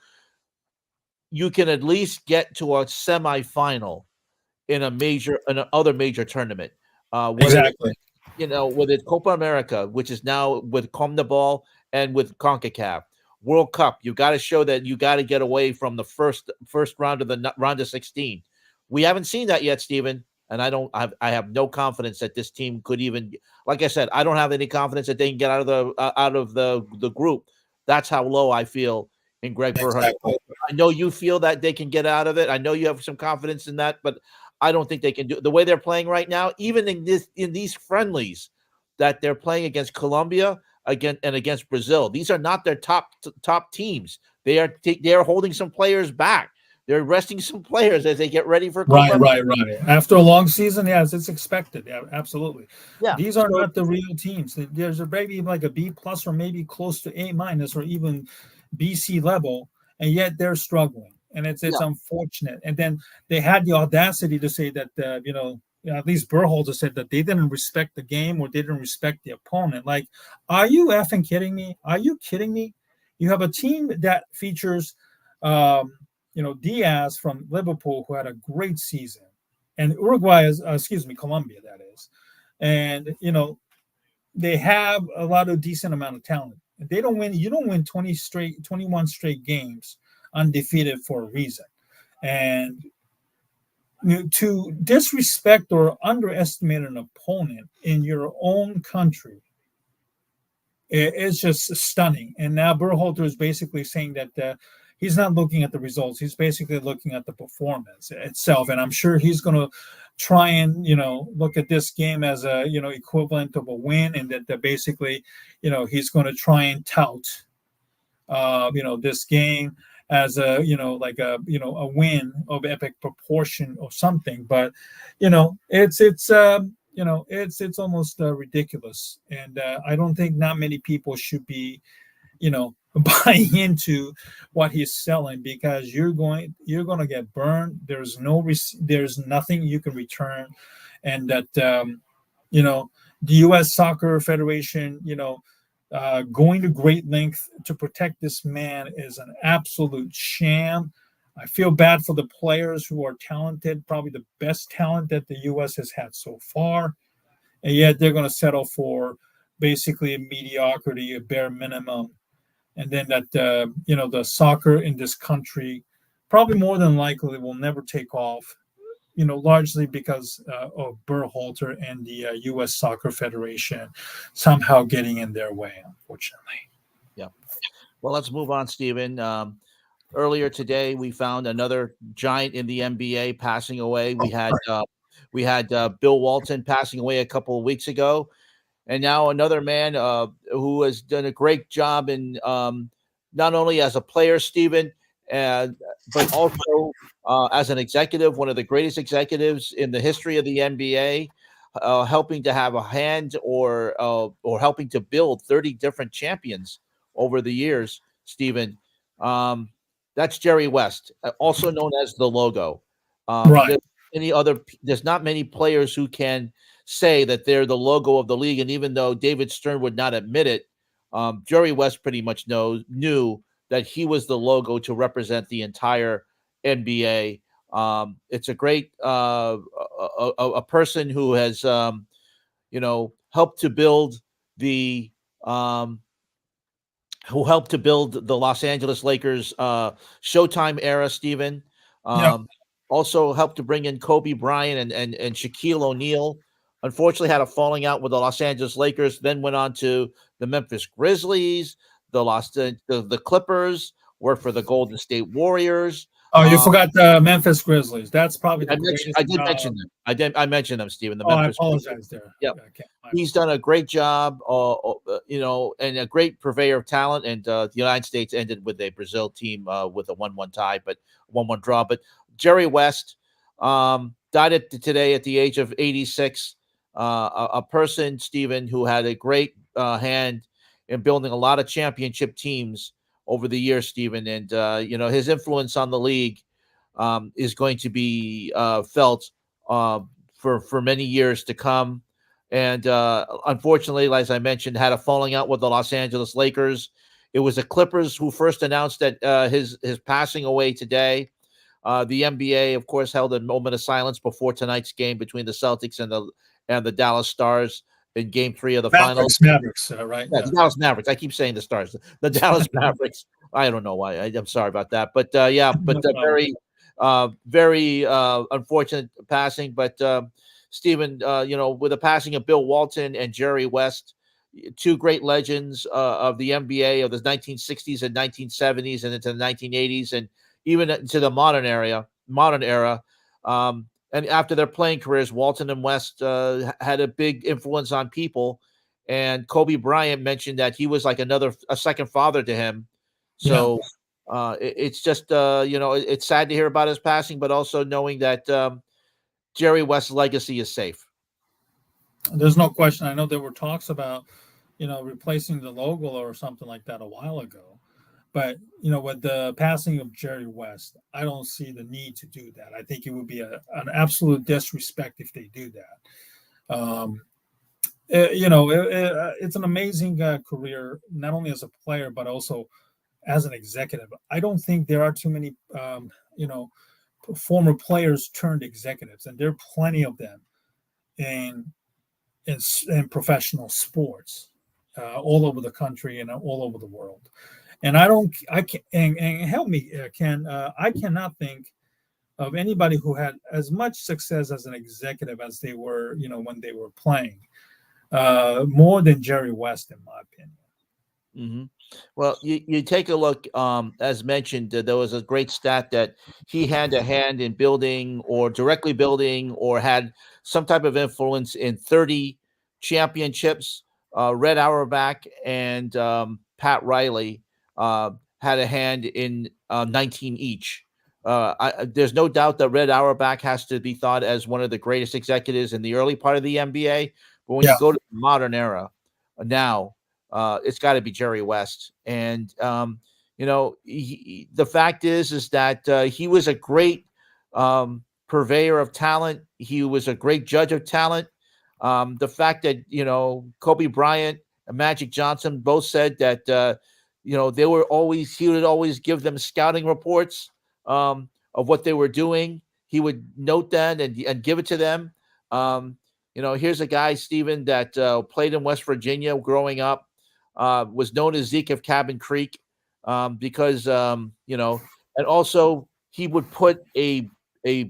you can at least get to a semifinal in another major tournament. Exactly. Whether it's Copa America, which is now with CONMEBOL and with CONCACAF. World Cup, you got to show that you got to get away from the first round of the round of 16. We haven't seen that yet, Stephen, and I have no confidence that this team could even. Like I said, I don't have any confidence that they can get out of the group. That's how low I feel in Greg Berhalter. Exactly. I know you feel that they can get out of it. I know you have some confidence in that, but I don't think they can do it. The way they're playing right now, even in these friendlies that they're playing against Colombia against Brazil. These are not their top teams. They are holding some players back. They're resting some players as they get ready for Right. After a long season, yes, it's expected. Yeah, absolutely. Yeah, these are not the real teams. There's maybe like a B+ or maybe close to A- or even BC level, and yet they're struggling, and it's unfortunate. And then they had the audacity to say that at least Berhalter said that they didn't respect the game or they didn't respect the opponent. Like, are you effing kidding me? Are you kidding me? You have a team that features Diaz from Liverpool, who had a great season, and Colombia, that is. And, they have a lot of decent amount of talent. And they don't win. You don't win 21 straight games undefeated for a reason. And to disrespect or underestimate an opponent in your own country, it's just stunning. And now Berhalter is basically saying that he's not looking at the results. He's basically looking at the performance itself. And I'm sure he's going to try and look at this game as a equivalent of a win, and that basically he's going to try and tout this game as a like a win of epic proportion or something. But it's almost ridiculous, and I don't think not many people should be buying into what he's selling, because you're going to get burned. There's nothing you can return, and that the U.S. Soccer Federation going to great length to protect this man is an absolute sham. I feel bad for the players who are talented, probably the best talent that the U.S. has had so far, and yet they're going to settle for basically a mediocrity, a bare minimum. And then that the soccer in this country probably more than likely will never take off, largely because of Berhalter and the U.S. Soccer Federation somehow getting in their way, unfortunately. Yeah. Well, let's move on, Stephen. Earlier today, we found another giant in the NBA passing away. We had Bill Walton passing away a couple of weeks ago. And now another man who has done a great job in not only as a player, Stephen, but also as an executive, one of the greatest executives in the history of the NBA, helping to have a hand or helping to build 30 different champions over the years, Stephen. That's Jerry West, also known as the Logo. Right. There's not many players who can say that they're the logo of the league, and even though David Stern would not admit it, Jerry West pretty much knew that he was the logo to represent the entire NBA. It's a great a person who has helped to build the Los Angeles Lakers Showtime era, Stephen. Also helped to bring in Kobe Bryant and Shaquille O'Neal. Unfortunately, had a falling out with the Los Angeles Lakers, then went on to the Memphis Grizzlies, the Clippers, worked for the Golden State Warriors. Oh, you forgot the Memphis Grizzlies. That's probably I did mention them. I mentioned them, Stephen. I apologize there. Yeah, he's done a great job, and a great purveyor of talent. And the United States ended with a Brazil team with a 1-1 tie, but 1-1 draw. But Jerry West died today at the age of 86. A person, Stephen, who had a great hand in building a lot of championship teams over the years, Stephen, and his influence on the league is going to be felt for many years to come. And unfortunately, as I mentioned, had a falling out with the Los Angeles Lakers. It was the Clippers who first announced that his passing away today. The NBA, of course, held a moment of silence before tonight's game between the Celtics and the Dallas Stars in Game 3 of the finals. Mavericks, right? Yeah, the Dallas Mavericks. I keep saying the Stars. The Dallas Mavericks. I don't know why. I'm sorry about that. But very unfortunate passing. But Stephen, with the passing of Bill Walton and Jerry West, two great legends of the NBA of the 1960s and 1970s and into the 1980s and even into the modern era. And after their playing careers, Walton and West had a big influence on people. And Kobe Bryant mentioned that he was like a second father to him. So it's just, it's sad to hear about his passing, but also knowing that Jerry West's legacy is safe. There's no question. I know there were talks about, replacing the logo or something like that a while ago. But, with the passing of Jerry West, I don't see the need to do that. I think it would be an absolute disrespect if they do that. It's an amazing career, not only as a player, but also as an executive. I don't think there are too many, former players turned executives, and there are plenty of them in professional sports all over the country and all over the world. And I help me, Ken. I cannot think of anybody who had as much success as an executive as they were, when they were playing, more than Jerry West, in my opinion. Hmm. Well, you take a look. As mentioned, there was a great stat that he had a hand in building, or directly building, or had some type of influence in 30 championships. Red Auerbach and Pat Riley had a hand in 19 each. There's no doubt that Red Auerbach has to be thought as one of the greatest executives in the early part of the NBA. But when you go to the modern era now, it's got to be Jerry West. And the fact is that he was a great purveyor of talent. He was a great judge of talent. The fact that Kobe Bryant and Magic Johnson both said that they were always he would always give them scouting reports of what they were doing. He would note that and give it to them. Here's a guy, Stephen, that played in West Virginia growing up. Was known as Zeke of Cabin Creek because and also he would put a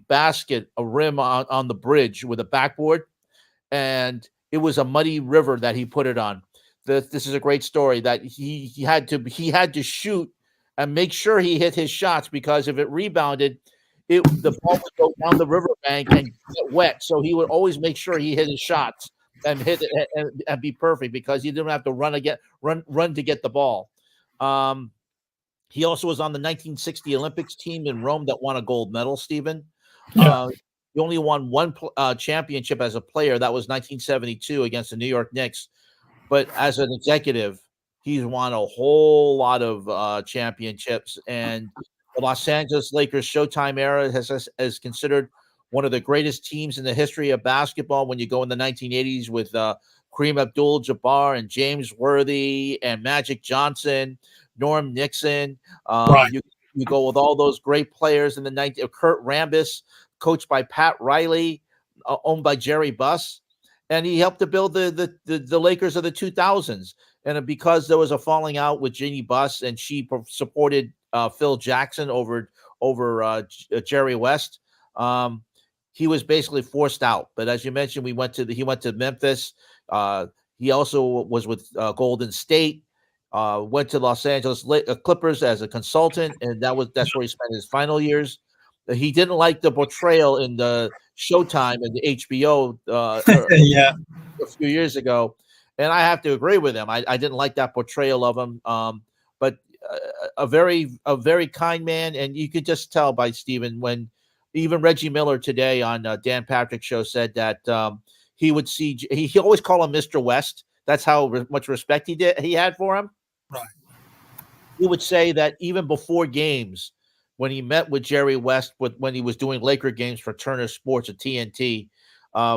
basket, a rim on the bridge with a backboard, and it was a muddy river that he put it on. This is a great story that he had to shoot and make sure he hit his shots, because if it rebounded, the ball would go down the riverbank and get wet. So he would always make sure he hit his shots and hit it and be perfect, because he didn't have to run to get the ball. He also was on the 1960 Olympics team in Rome that won a gold medal, Stephen. Yeah. He only won one championship as a player. That was 1972 against the New York Knicks. But as an executive, he's won a whole lot of championships. And the Los Angeles Lakers Showtime era is considered one of the greatest teams in the history of basketball. When you go in the 1980s with Kareem Abdul-Jabbar and James Worthy and Magic Johnson, Norm Nixon. Right. You go with all those great players in the 90s. Kurt Rambis, coached by Pat Riley, owned by Jerry Buss. And he helped to build the Lakers of the 2000s. And because there was a falling out with Jeannie Buss, and she supported Phil Jackson over Jerry West, he was basically forced out. But as you mentioned, he went to Memphis. He also was with Golden State. Went to Los Angeles Clippers as a consultant, and that's where he spent his final years. He didn't like the portrayal in the Showtime and the HBO Yeah. a few years ago, and I have to agree with him. I didn't like that portrayal of him, but a very kind man, and you could just tell by Stephen when even Reggie Miller today on Dan Patrick's show said that he would see he always call him Mr. West. That's how much respect he had for him. Right. He would say that even before games, when he met with Jerry West, when he was doing Laker games for Turner Sports at TNT,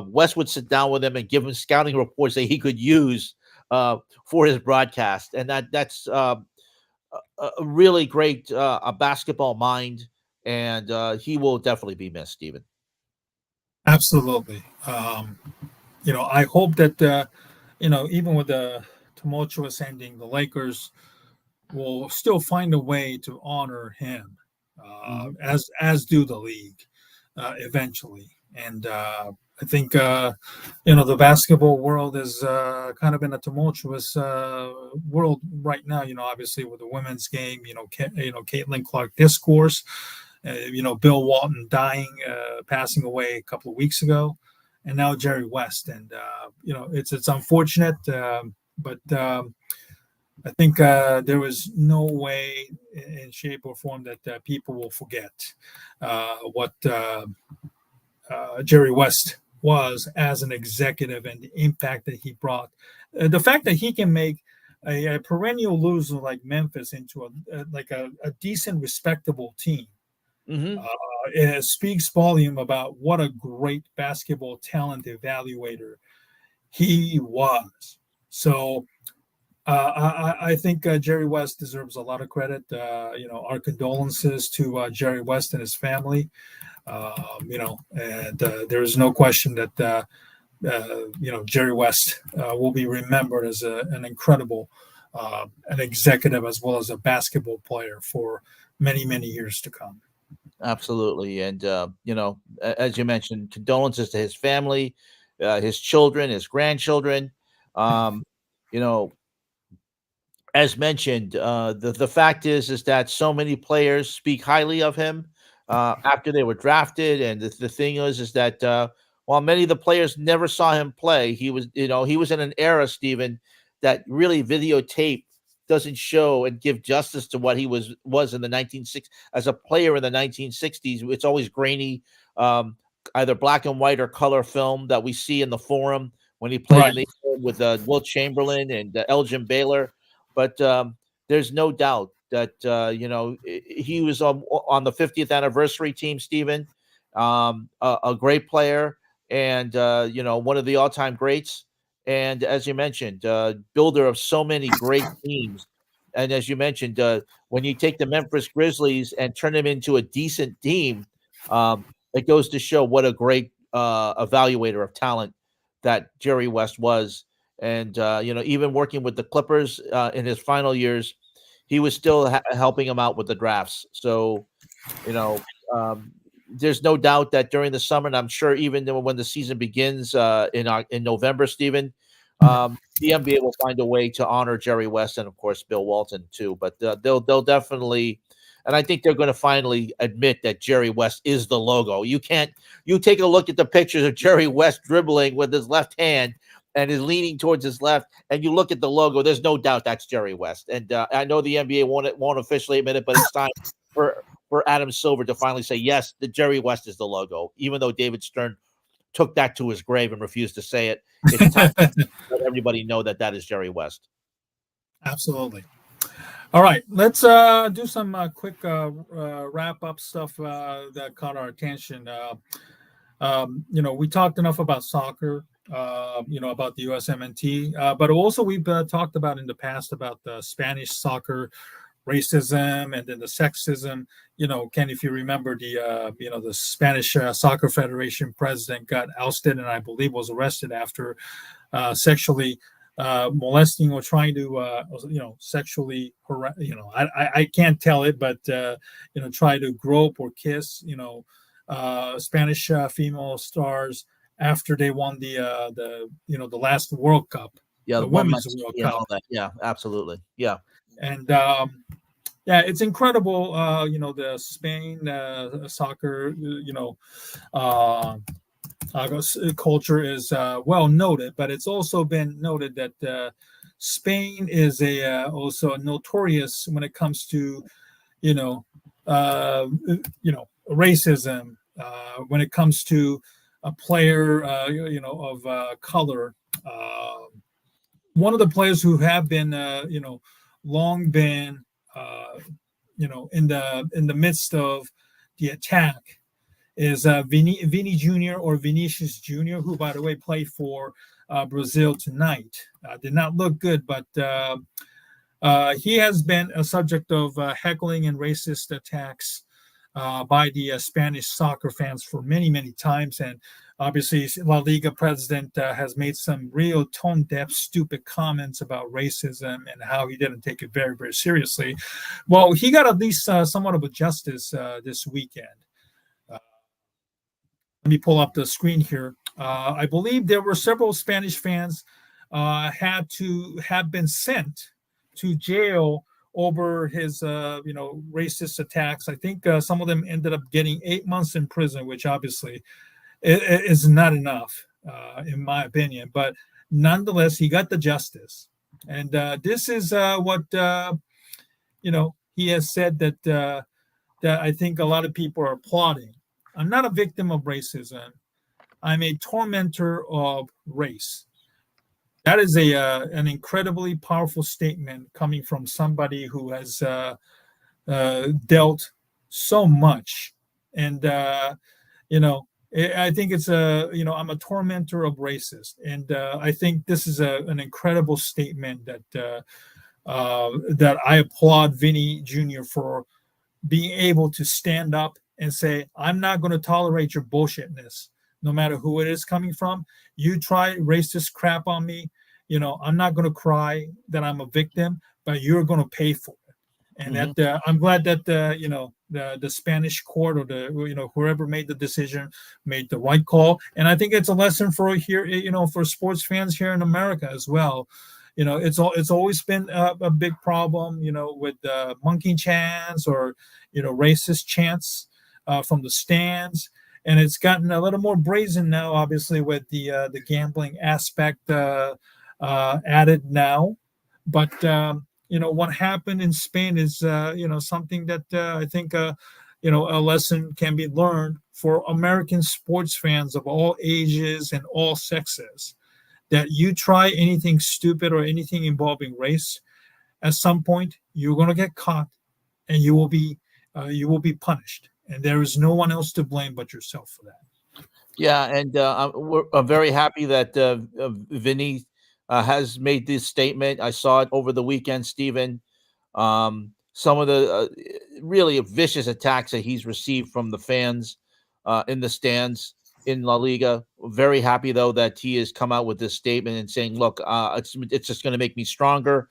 West would sit down with him and give him scouting reports that he could use for his broadcast. And that's a really great a basketball mind, and he will definitely be missed, Stephen. Absolutely. I hope that, even with the tumultuous ending, the Lakers will still find a way to honor him, as do the league eventually. And I think, the basketball world is kind of in a tumultuous world right now, obviously with the women's game, Caitlin Clark discourse, Bill Walton dying, passing away a couple of weeks ago, and now Jerry West. And, it's unfortunate, but I think there was no way in shape or form that people will forget what Jerry West was as an executive and the impact that he brought. The fact that he can make a perennial loser like Memphis into a decent, respectable team. It speaks volume about what a great basketball talent evaluator he was. So I think Jerry West deserves a lot of credit. Our condolences to Jerry West and his family. And there is no question that Jerry West will be remembered as an incredible an executive as well as a basketball player for many, many years to come. Absolutely. And, as you mentioned, condolences to his family, his children, his grandchildren. as mentioned, the fact is that so many players speak highly of him after they were drafted, and the thing is that while many of the players never saw him play, he was in an era, Stephen, that really videotape doesn't show and give justice to what he was in the 1960s as a player in the 1960s. It's always grainy, either black and white or color film that we see in the Forum when he played in England with Wilt Chamberlain and Elgin Baylor. But there's no doubt that he was on the 50th anniversary team, Stephen, a great player, and one of the all-time greats. And as you mentioned, builder of so many great teams. And as you mentioned, when you take the Memphis Grizzlies and turn them into a decent team, it goes to show what a great evaluator of talent that Jerry West was. And, even working with the Clippers in his final years, he was still helping him out with the drafts. So, there's no doubt that during the summer, and I'm sure even when the season begins in November, Stephen, the NBA will find a way to honor Jerry West and, of course, Bill Walton, too. But they'll definitely, and I think they're going to finally admit that Jerry West is the logo. You take a look at the pictures of Jerry West dribbling with his left hand and is leaning towards his left, and you look at the logo, there's no doubt that's Jerry West. And I know the NBA won't officially admit it, but it's time for Adam Silver to finally say, yes, the Jerry West is the logo, even though David Stern took that to his grave and refused to say it. It's time to let everybody know that is Jerry West. Absolutely. All right, let's do some quick wrap-up stuff that caught our attention. We talked enough about soccer, about the USMNT, but also we've talked about in the past about the Spanish soccer racism and then the sexism. Ken, if you remember, the Spanish Soccer Federation president got ousted and I believe was arrested after sexually molesting or trying to sexually I can't tell it, but try to grope or kiss Spanish female stars after they won the last World Cup, the Women's World Cup. Yeah, absolutely. Yeah. And it's incredible. The Spain soccer, culture is well noted, but it's also been noted that Spain is also notorious when it comes to racism. When it comes to a player of color, one of the players who have been long been in the midst of the attack is Vini Jr. or Vinicius Jr., who, by the way, played for Brazil tonight. Did not look good, but he has been a subject of heckling and racist attacks by the Spanish soccer fans for many, many times. And obviously, La Liga president has made some real tone-deaf, stupid comments about racism and how he didn't take it very, very seriously. Well, he got at least somewhat of a justice this weekend. Let me pull up the screen here. I believe there were several Spanish fans had to have been sent to jail over his, racist attacks. I think some of them ended up getting 8 months in prison, which obviously is not enough, in my opinion. But nonetheless, he got the justice. And this is what, he has said that I think a lot of people are applauding. I'm not a victim of racism. I'm a tormentor of race. That is an incredibly powerful statement coming from somebody who has dealt so much. And, I think it's I'm a tormentor of racist. And I think this is an incredible statement that I applaud Vinny Jr. for being able to stand up and say, I'm not going to tolerate your bullshitness, no matter who it is coming from. You try racist crap on me, I'm not going to cry that I'm a victim, but you're going to pay for it. And that I'm glad that the Spanish court or whoever made the decision made the right call. And I think it's a lesson for here, for sports fans here in America as well. it's always been a big problem, with monkey chants or racist chants from the stands, and it's gotten a little more brazen now, obviously with the gambling aspect added now. But what happened in Spain is something that I think a lesson can be learned for American sports fans of all ages and all sexes, that you try anything stupid or anything involving race, at some point you're going to get caught, and you will be punished, and there is no one else to blame but yourself for that. Yeah, and I'm very happy that Vinny has made this statement. I saw it over the weekend, Stephen. Some of the really vicious attacks that he's received from the fans in the stands in La Liga. Very happy, though, that he has come out with this statement and saying, look, it's just going to make me stronger.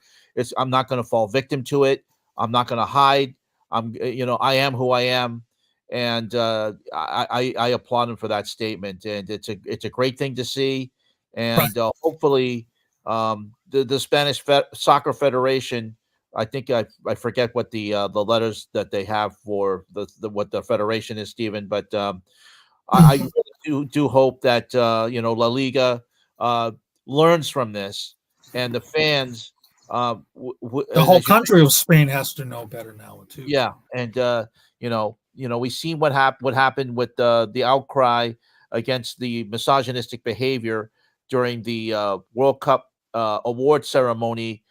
I'm not going to fall victim to it. I'm not going to hide. I am who I am. And I applaud him for that statement. And it's a great thing to see. And hopefully the Spanish Soccer Federation, I think I forget what the letters that they have for what the federation is, Stephen, but I really do hope that La Liga learns from this, and the fans. The whole country of Spain has to know better now too. Yeah, and we've seen what happened with the outcry against the misogynistic behavior during the World Cup award ceremony.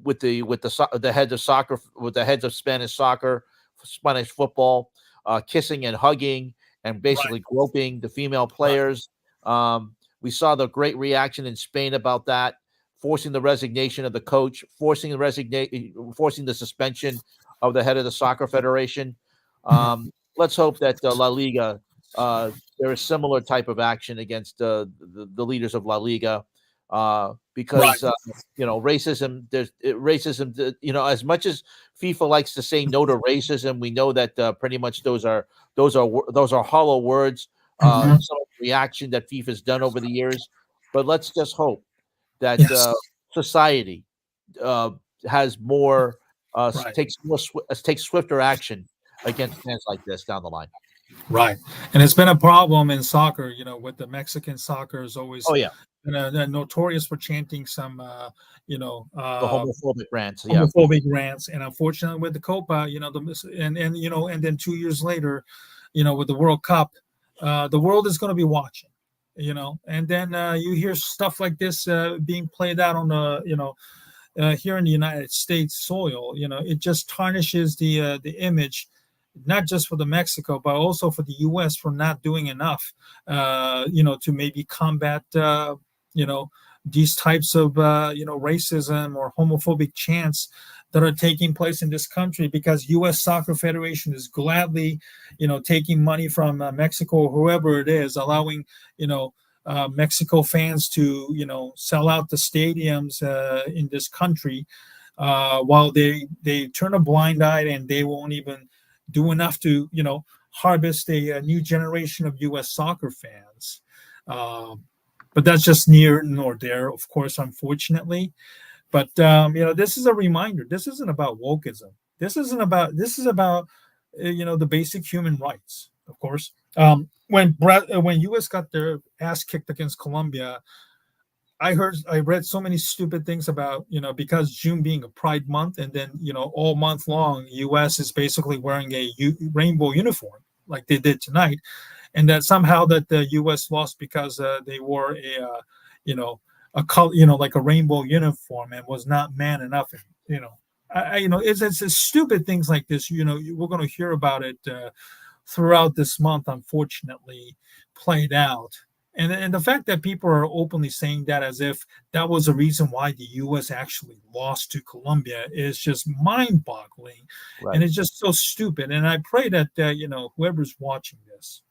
With the heads of soccer, with the heads of Spanish soccer, Spanish football, kissing and hugging and basically groping the female players. We saw the great reaction in Spain about that, forcing the resignation of the coach, forcing the suspension of the head of the soccer federation. Let's hope that La Liga, there is similar type of action against the leaders of La Liga. Because racism, racism, as much as FIFA likes to say no to racism, we know that pretty much those are hollow words. Some reaction that FIFA's done over the years, but let's just hope that society has more takes swifter action against fans like this down the line. Right, and it's been a problem in soccer. With the Mexican soccer is always notorious for chanting some the homophobic rants, and unfortunately with the Copa, and then 2 years later, with the World Cup, the world is going to be watching, and then you hear stuff like this being played out on the here in the United States soil. It just tarnishes the image, not just for the Mexico, but also for the U.S. for not doing enough, to maybe combat, these types of, racism or homophobic chants that are taking place in this country, because U.S. Soccer Federation is gladly, taking money from Mexico or whoever it is, allowing, Mexico fans to, sell out the stadiums in this country, while they turn a blind eye and they won't even do enough to, harvest a new generation of U.S. soccer fans. But that's just near nor there, of course, unfortunately. But, this is a reminder. This isn't about wokeism. This is about, the basic human rights, of course. When U.S. got their ass kicked against Colombia, I read so many stupid things about, because June being a Pride month, and then, all month long, U.S. is basically wearing a rainbow uniform like they did tonight. And that somehow that the U.S. lost because they wore a color, like a rainbow uniform, and was not man enough. It's stupid things like this. We're going to hear about it throughout this month, unfortunately, played out. And the fact that people are openly saying that as if that was the reason why the U.S. actually lost to Colombia is just mind-boggling. Right. And it's just so stupid. And I pray that, whoever's watching this,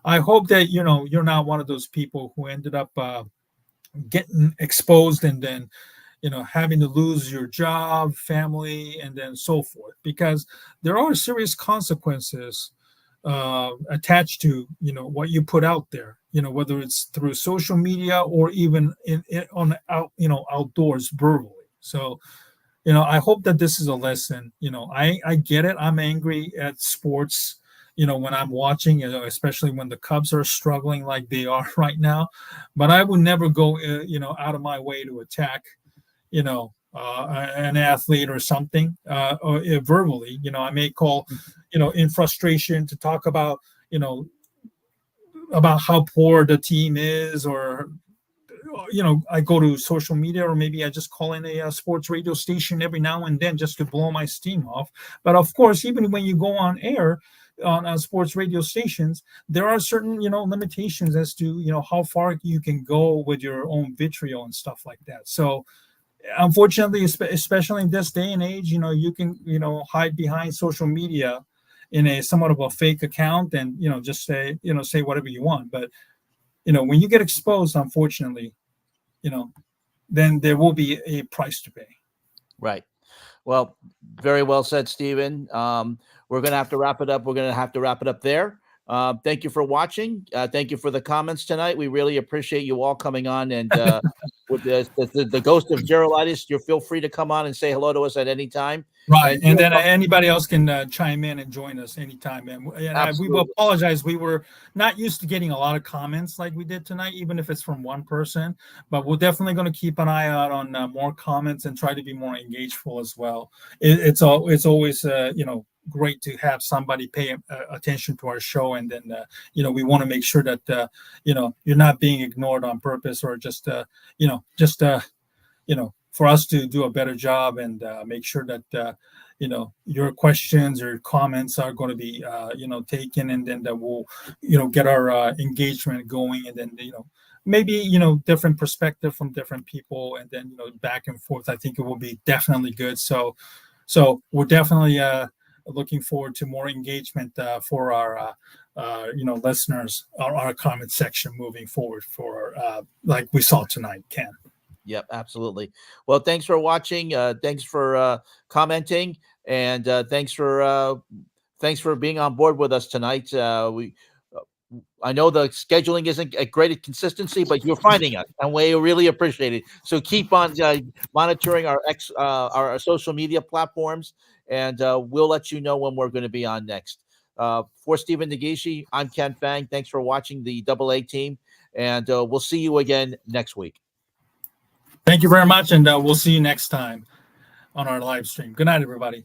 I hope that, you're not one of those people who ended up getting exposed and then, having to lose your job, family, and then so forth, because there are serious consequences attached to what you put out there. whether it's through social media or even on out, outdoors verbally. So, I hope that this is a lesson. I get it. I'm angry at sports, when I'm watching, especially when the Cubs are struggling like they are right now. But I would never go, out of my way to attack, an athlete or something, or verbally. I may call, in frustration to talk about, about how poor the team is, or I go to social media, or maybe I just call in a sports radio station every now and then just to blow my steam off. But of course, even when you go on air on sports radio stations, there are certain limitations as to how far you can go with your own vitriol and stuff like that. So unfortunately, especially in this day and age, you can hide behind social media in a somewhat of a fake account and just say whatever you want. But when you get exposed, unfortunately, then there will be a price to pay. Right. Well, very well said, Stephen. We're going to have to wrap it up. We're going to have to wrap it up there. Thank you for watching. Thank you for the comments tonight. We really appreciate you all coming on. And with the ghost of Geralditis, you feel free to come on and say hello to us at any time. Right. And then anybody else can chime in and join us anytime. And we will apologize. We were not used to getting a lot of comments like we did tonight, even if it's from one person. But we're definitely going to keep an eye out on more comments and try to be more engageful as well. It's always, great to have somebody pay attention to our show. And then, we want to make sure that, you're not being ignored on purpose, or just for us to do a better job and make sure that your questions or comments are going to be taken, and then that we'll get our engagement going, and then maybe different perspective from different people, and then back and forth. I think it will be definitely good. So we're definitely looking forward to more engagement for our listeners, our comment section moving forward, for like we saw tonight, Ken. Yep, absolutely. Well, thanks for watching. Thanks for commenting, and thanks for being on board with us tonight. I know the scheduling isn't a great consistency, but you're finding us, and we really appreciate it. So keep on monitoring our social media platforms, and we'll let you know when we're going to be on next. For Stephen Negishi, I'm Ken Fang. Thanks for watching the AA team, and we'll see you again next week. Thank you very much, and we'll see you next time on our live stream. Good night, everybody.